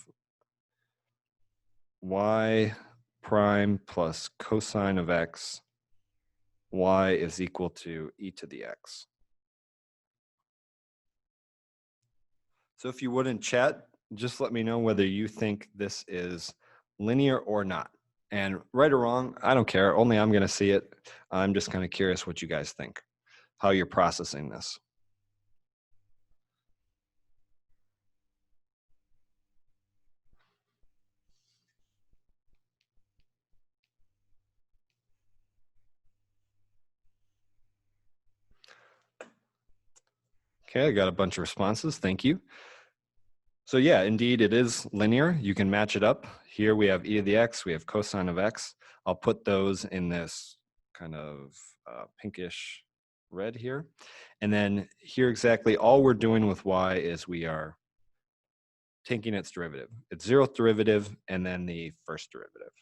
y prime plus cosine of x, y is equal to e to the x. So if you would in chat, just let me know whether you think this is linear or not. And right or wrong, I don't care. Only I'm going to see it. I'm just kind of curious what you guys think, how you're processing this. Okay, I got a bunch of responses. Thank you. So yeah, indeed, it is linear. You can match it up. Here we have e to the x, we have cosine of x. I'll put those in this kind of pinkish red here. And then here exactly, all we're doing with y is we are taking its derivative. Its 0th derivative and then the first derivative.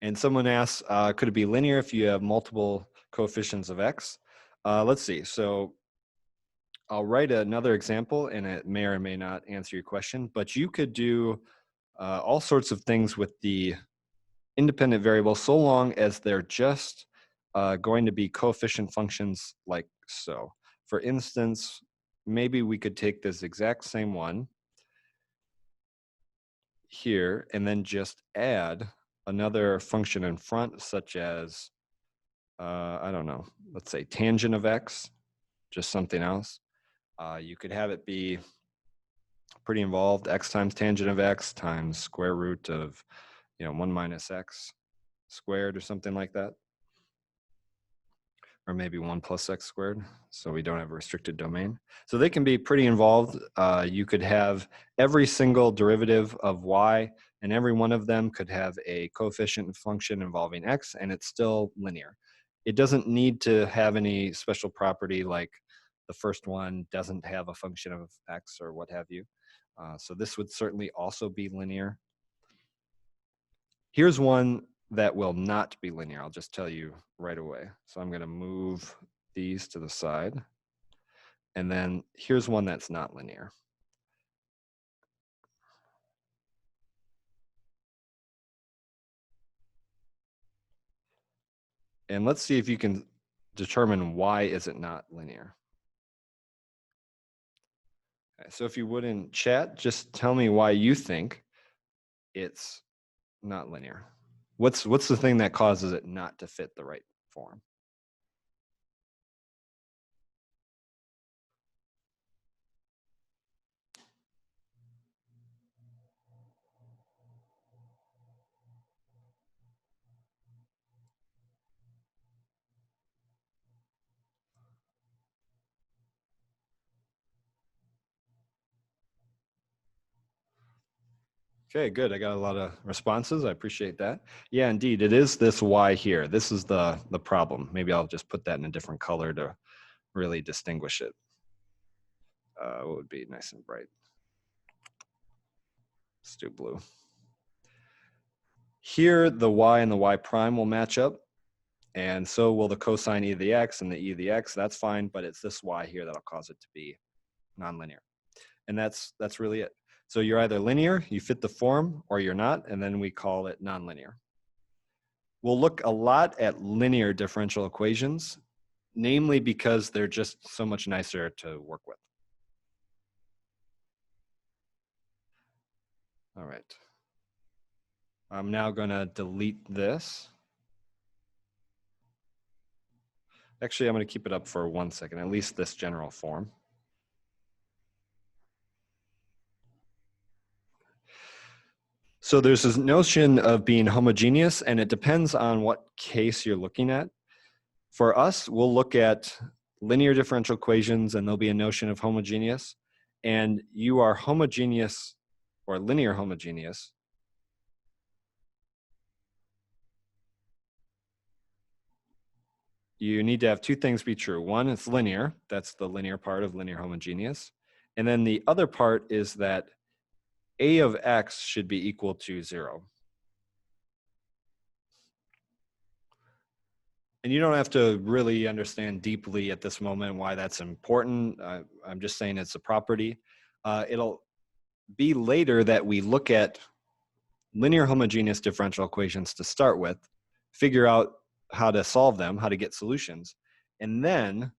And someone asks, could it be linear if you have multiple coefficients of x? Let's see. So I'll write another example, and it may or may not answer your question, but you could do all sorts of things with the independent variable so long as they're just going to be coefficient functions like so. For instance, maybe we could take this exact same one here and then just add another function in front, such as, I don't know, let's say tangent of x, just something else. You could have it be pretty involved, x times tangent of x times square root of 1 minus x squared or something like that. Or maybe 1 plus x squared, so we don't have a restricted domain. So they can be pretty involved. You could have every single derivative of y, and every one of them could have a coefficient function involving x, and it's still linear. It doesn't need to have any special property like the first one doesn't have a function of x or what have you. So this would certainly also be linear. Here's one that will not be linear. I'll just tell you right away. So I'm going to move these to the side. And then here's one that's not linear. And let's see if you can determine why is it not linear. Okay, so if you would in chat, just tell me why you think it's not linear. What's the thing that causes it not to fit the right form? Okay, good. I got a lot of responses. I appreciate that. Yeah, indeed. It is this y here. This is the problem. Maybe I'll just put that in a different color to really distinguish it. What would be nice and bright? Let's do blue. Here, the y and the y prime will match up. And so will the cosine e to the x and the e to the x. That's fine, but it's this y here that'll cause it to be nonlinear. And that's really it. So you're either linear, you fit the form, or you're not, and then we call it nonlinear. We'll look a lot at linear differential equations, namely because they're just so much nicer to work with. All right. I'm now going to delete this. Actually, I'm going to keep it up for 1 second, at least this general form. So there's this notion of being homogeneous, and it depends on what case you're looking at. For us, we'll look at linear differential equations, and there'll be a notion of homogeneous. And you are homogeneous or linear homogeneous you need to have two things be true. One, it's linear. That's the linear part of linear homogeneous. And then the other part is that a of x should be equal to 0. And you don't have to really understand deeply at this moment why that's important. I'm just saying it's a property. It'll be later that we look at linear homogeneous differential equations to start with, figure out how to solve them, how to get solutions, and then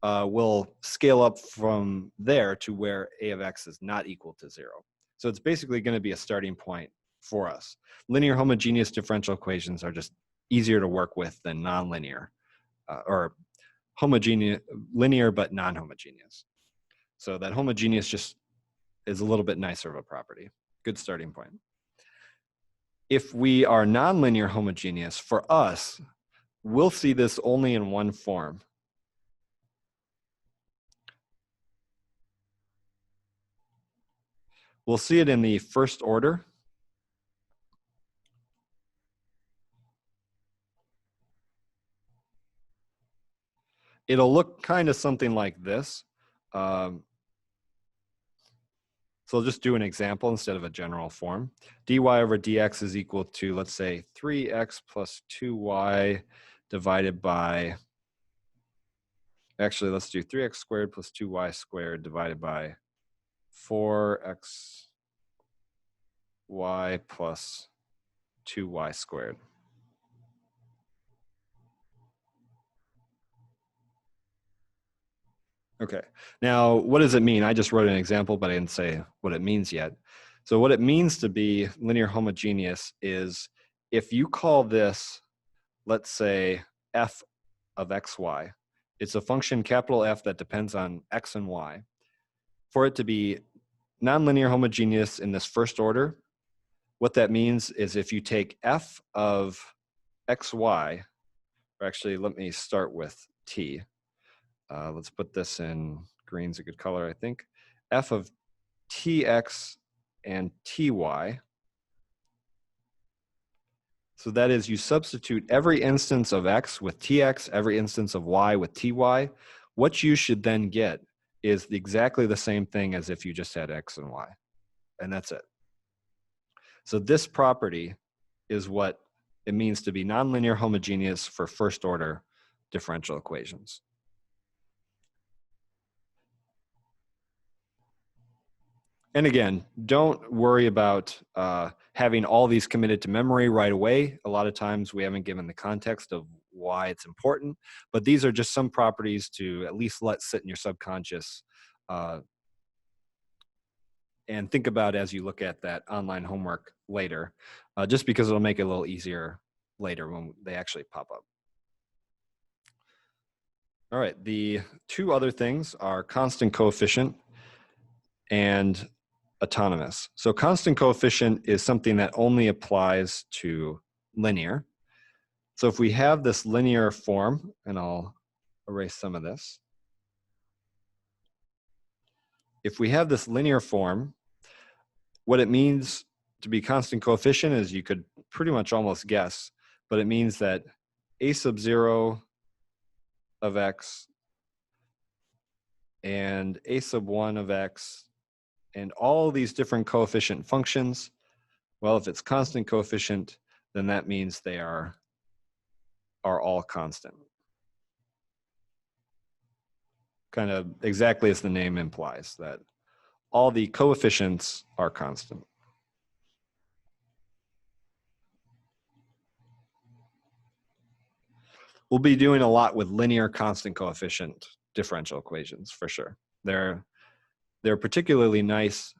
we'll scale up from there to where a of x is not equal to 0. So it's basically going to be a starting point for us. Linear homogeneous differential equations are just easier to work with than nonlinear, or homogeneous, linear but non-homogeneous. So that homogeneous just is a little bit nicer of a property. Good starting point. If we are nonlinear homogeneous, for us, we'll see this only in one form. We'll see it in the first order. It'll look kind of something like this. So I'll just do an example instead of a general form. dy over dx is equal to, let's say, 3x plus 2y divided by, actually, let's do 3x squared plus 2y squared divided by 4xy plus 2y squared. Okay, now what does it mean? I just wrote an example, but I didn't say what it means yet. So what it means to be linear homogeneous is if you call this, let's say, f of xy, it's a function capital F that depends on x and y. For it to be nonlinear homogeneous in this first order, what that means is if you take f of xy, or actually let me start with t. Let's put this in green's a good color, I think. F of tx and ty. So that is, you substitute every instance of x with tx, every instance of y with ty. What you should then get is exactly the same thing as if you just had x and y. And that's it. So this property is what it means to be nonlinear homogeneous for first order differential equations. And again, don't worry about having all these committed to memory right away. A lot of times we haven't given the context of why it's important, but these are just some properties to at least let sit in your subconscious and think about as you look at that online homework later, just because it'll make it a little easier later when they actually pop up. All right, the two other things are constant coefficient and autonomous. So constant coefficient is something that only applies to linear. So if we have this linear form, and I'll erase some of this. If we have this linear form, what it means to be constant coefficient is, you could pretty much almost guess, but it means that a sub 0 of x and a sub 1 of x and all these different coefficient functions, well, if it's constant coefficient, then that means they are are all constant. Kind of exactly as the name implies, that all the coefficients are constant. We'll be doing a lot with linear constant coefficient differential equations for sure. They're a particularly nice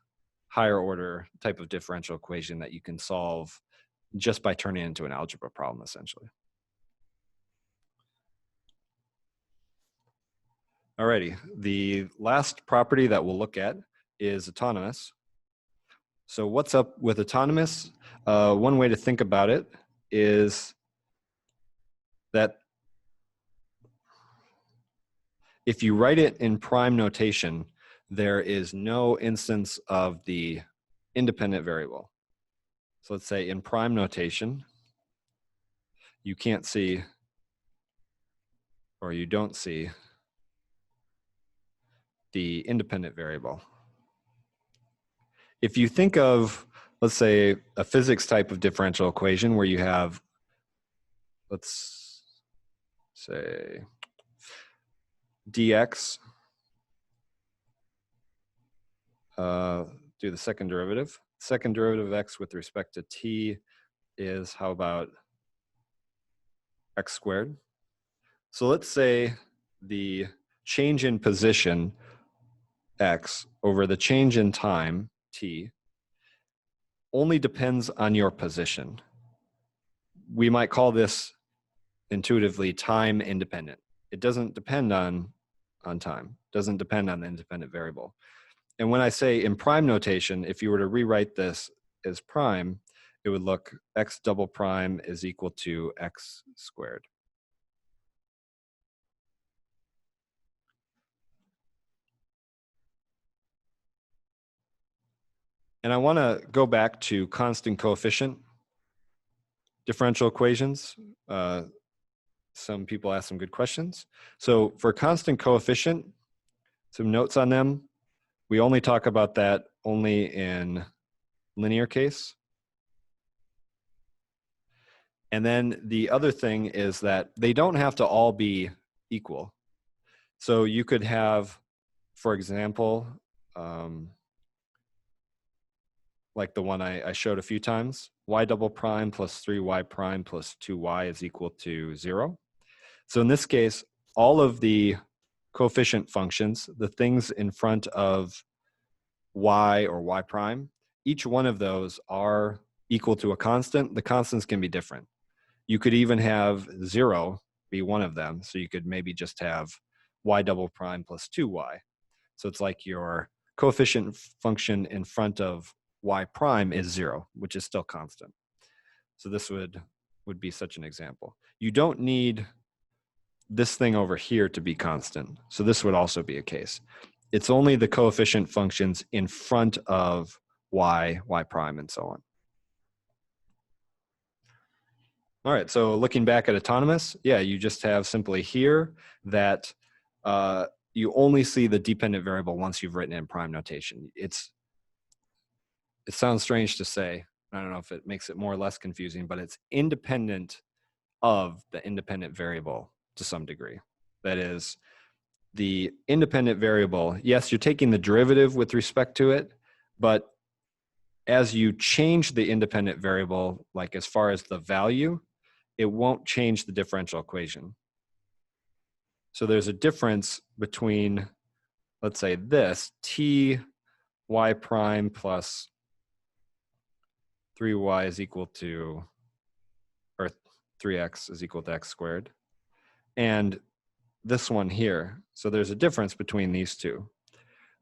higher order type of differential equation that you can solve just by turning it into an algebra problem, essentially. Alrighty, the last property that we'll look at is autonomous. So what's up with autonomous? One way to think about it is that if you write it in prime notation, there is no instance of the independent variable. So let's say in prime notation, you can't see, or you don't see, the independent variable. If you think of, let's say, a physics type of differential equation where you have, let's say, dx, do the second derivative. Second derivative of x with respect to t is, how about x squared? So let's say the change in position x over the change in time t only depends on your position. We might call this intuitively time independent. It doesn't depend on time, doesn't depend on the independent variable. And when I say in prime notation, if you were to rewrite this as prime, it would look x double prime is equal to x squared. And I want to go back to constant coefficient differential equations. Some people ask some good questions. So for constant coefficient, some notes on them. We only talk about that only in linear case. And then the other thing is that they don't have to all be equal. So you could have, for example, like the one I showed a few times, y double prime plus 3y prime plus 2y is equal to 0. So in this case, all of the coefficient functions, the things in front of y or y prime, each one of those are equal to a constant. The constants can be different. You could even have 0 be one of them. So you could maybe just have y double prime plus 2y. So it's like your coefficient function in front of y prime is 0, which is still constant. So this would be such an example. You don't need this thing over here to be constant. So this would also be a case. It's only the coefficient functions in front of y, y prime, and so on. All right, so looking back at autonomous, yeah, you just have simply here that you only see the dependent variable once you've written it in prime notation. It sounds strange to say. I don't know if it makes it more or less confusing, but it's independent of the independent variable to some degree. That is, the independent variable, yes, you're taking the derivative with respect to it, but as you change the independent variable, like as far as the value, it won't change the differential equation. So there's a difference between, let's say this, t y prime plus 3y is equal to, or 3x is equal to x squared, and this one here. So there's a difference between these two.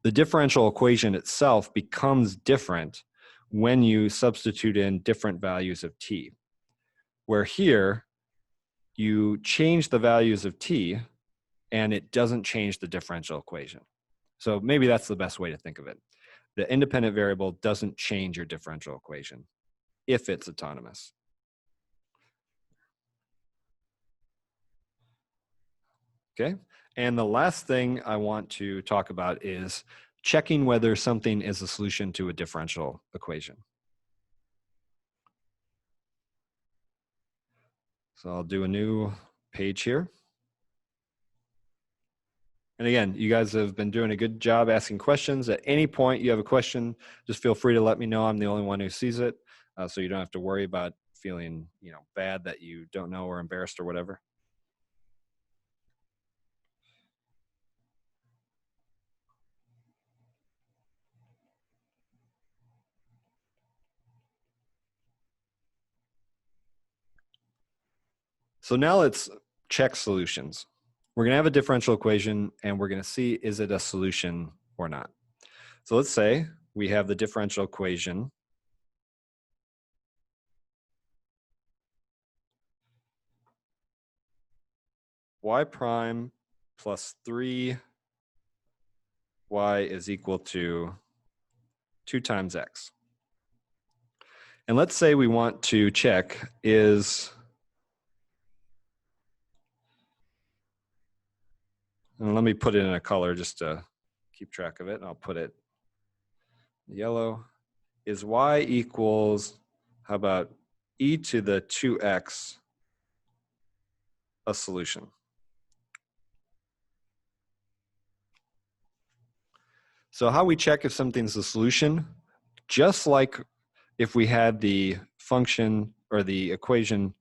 The differential equation itself becomes different when you substitute in different values of t, where here you change the values of t and it doesn't change the differential equation. So maybe that's the best way to think of it. The independent variable doesn't change your differential equation if it's autonomous. Okay, and the last thing I want to talk about is checking whether something is a solution to a differential equation. So I'll do a new page here. And again, you guys have been doing a good job asking questions. At any point you have a question, just feel free to let me know. I'm the only one who sees it, so you don't have to worry about feeling, bad that you don't know or embarrassed or whatever. So now let's check solutions. We're going to have a differential equation, and we're going to see, is it a solution or not? So let's say we have the differential equation. Y prime plus 3y is equal to 2 times x. And let's say we want to check is, and let me put it in a color just to keep track of it, and I'll put it yellow. Is y equals, how about e to the 2x a solution? So how we check if something's a solution, just like if we had the function or the equation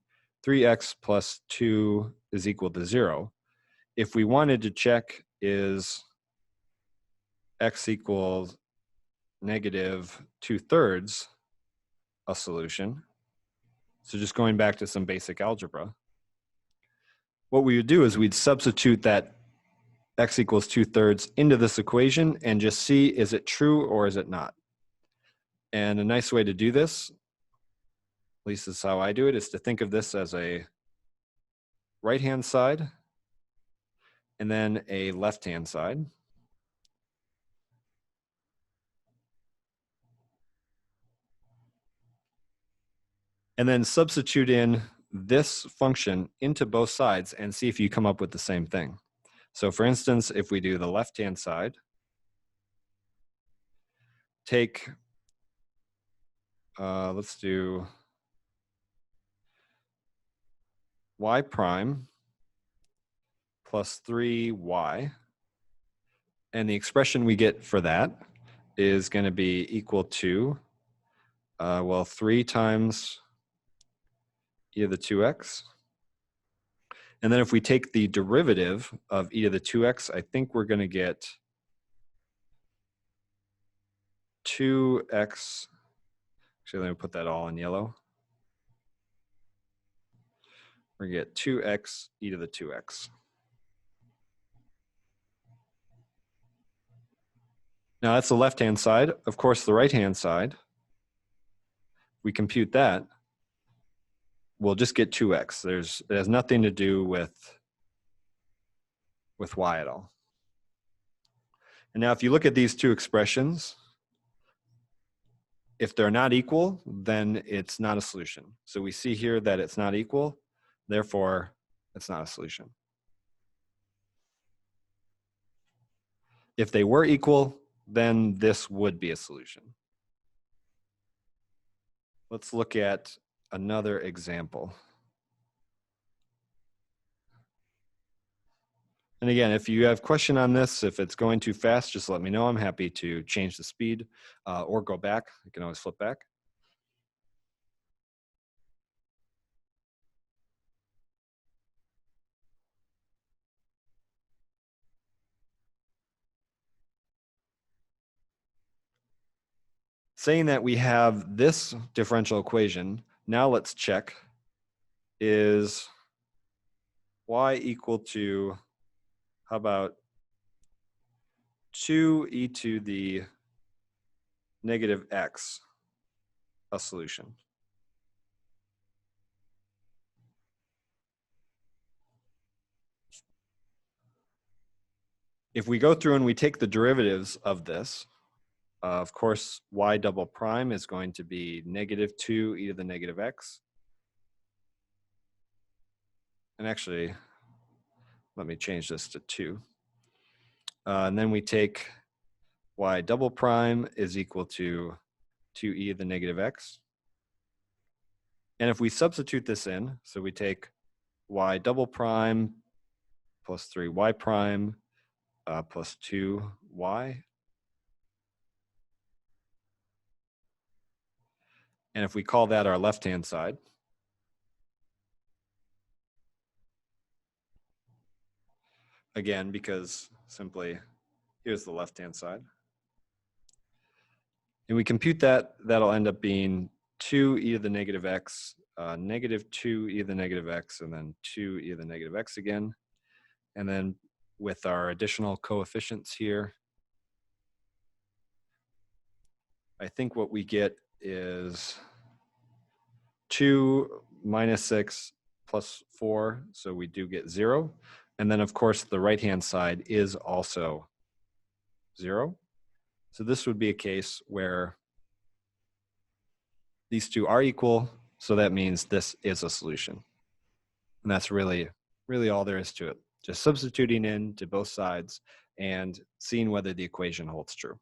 3x plus 2 is equal to 0, if we wanted to check is x equals negative 2/3 a solution, so just going back to some basic algebra, what we would do is we'd substitute that x equals 2/3 into this equation and just see, is it true or is it not? And a nice way to do this, at least this is how I do it, is to think of this as a right-hand side and then a left-hand side. And then substitute in this function into both sides and see if you come up with the same thing. So for instance, if we do the left-hand side, take, let's do y prime plus 3y. And the expression we get for that is going to be equal to, 3 times e to the 2x. And then if we take the derivative of e to the 2x, I think we're going to get 2x. Actually, let me put that all in yellow. We're going to get 2x e to the 2x. Now that's the left-hand side. Of course, the right-hand side, we compute that, we'll just get 2x. It has nothing to do with y at all. And now if you look at these two expressions, if they're not equal, then it's not a solution. So we see here that it's not equal, therefore it's not a solution. If they were equal, then this would be a solution. Let's look at another example. And again, if you have a question on this, if it's going too fast, just let me know. I'm happy to change the speed or go back. You can always flip back. Saying that we have this differential equation, now let's check, is y equal to, how about 2e to the negative x a solution? If we go through and we take the derivatives of this, of course, y double prime is going to be negative 2e to the negative x. And actually, let me change this to 2. And then we take y double prime is equal to 2e to the negative x. And if we substitute this in, so we take y double prime plus 3y prime plus 2y. And if we call that our left-hand side, again, because simply here's the left-hand side. And we compute that, that'll end up being 2e to the negative x, negative 2e to the negative x, and then 2e to the negative x again. And then with our additional coefficients here, I think what we get is 2 minus 6 plus 4, so we do get 0. And then, of course, the right-hand side is also 0. So this would be a case where these two are equal, so that means this is a solution. And that's really all there is to it. Just substituting in to both sides and seeing whether the equation holds true.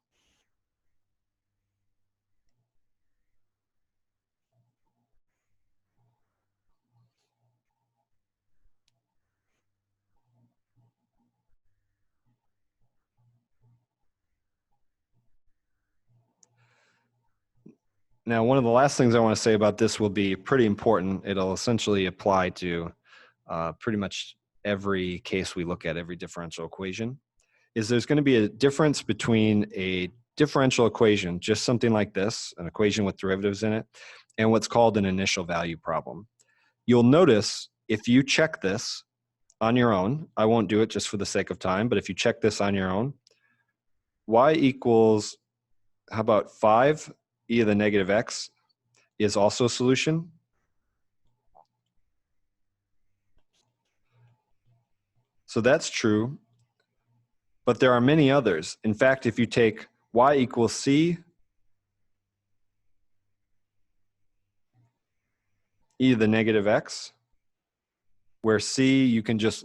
Now, one of the last things I want to say about this will be pretty important. It'll essentially apply to pretty much every case we look at, every differential equation, is there's going to be a difference between a differential equation, just something like this, an equation with derivatives in it, and what's called an initial value problem. You'll notice if you check this on your own, I won't do it just for the sake of time, but if you check this on your own, y equals, how about 5e to the negative x is also a solution. So that's true, but there are many others. In fact, if you take y equals c e to the negative x, where c you can just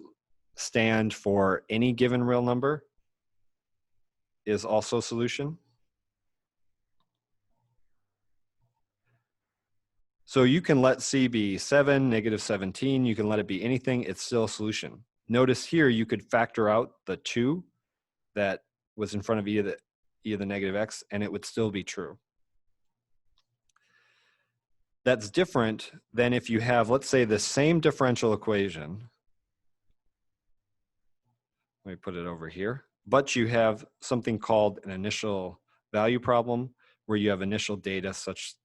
stand for any given real number, is also a solution. So you can let c be 7, negative 17, you can let it be anything, it's still a solution. Notice here you could factor out the 2 that was in front of e to the negative x, and it would still be true. That's different than if you have, let's say, the same differential equation. Let me put it over here. But you have something called an initial value problem, where you have initial data such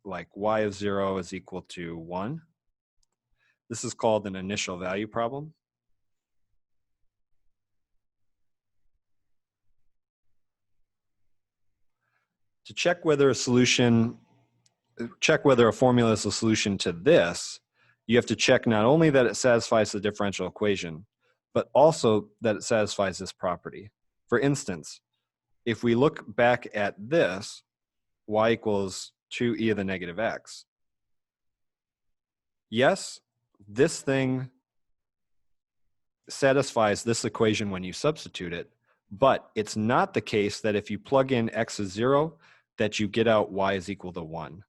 like y of 0 is equal to 1. This is called an initial value problem. To check whether a formula is a solution to this, you have to check not only that it satisfies the differential equation, but also that it satisfies this property. For instance, if we look back at this, y equals 2e to the negative x. Yes, this thing satisfies this equation when you substitute it, but it's not the case that if you plug in x is 0, that you get out y is equal to 1.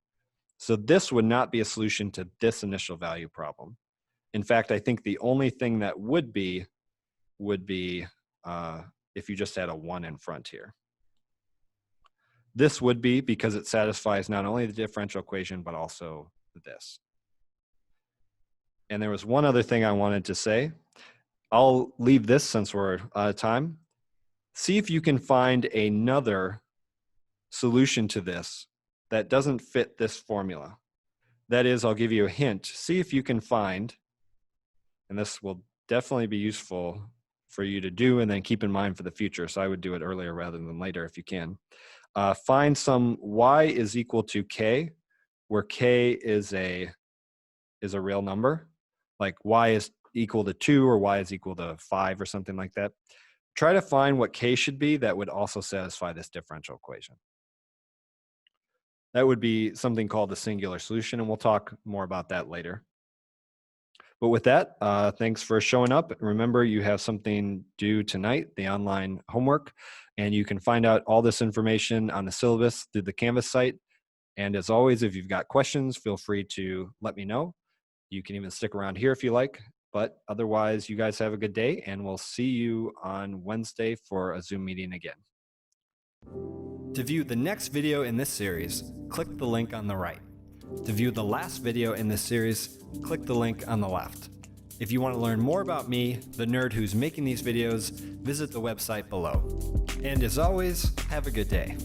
So this would not be a solution to this initial value problem. In fact, I think the only thing that would be if you just had a 1 in front here. This would be because it satisfies not only the differential equation, but also this. And there was one other thing I wanted to say. I'll leave this since we're out of time. See if you can find another solution to this that doesn't fit this formula. That is, I'll give you a hint. See if you can find, and this will definitely be useful for you to do and then keep in mind for the future. So I would do it earlier rather than later if you can. Find some y is equal to k, where k is a real number, like y is equal to 2 or y is equal to 5 or something like that. Try to find what k should be that would also satisfy this differential equation. That would be something called the singular solution, and we'll talk more about that later. But with that, thanks for showing up. Remember, you have something due tonight, the online homework, and you can find out all this information on the syllabus through the Canvas site. And as always, if you've got questions, feel free to let me know. You can even stick around here if you like. But otherwise, you guys have a good day, and we'll see you on Wednesday for a Zoom meeting again. To view the next video in this series, click the link on the right. To view the last video in this series, click the link on the left. If you want to learn more about me, the nerd who's making these videos, visit the website below. And as always, have a good day.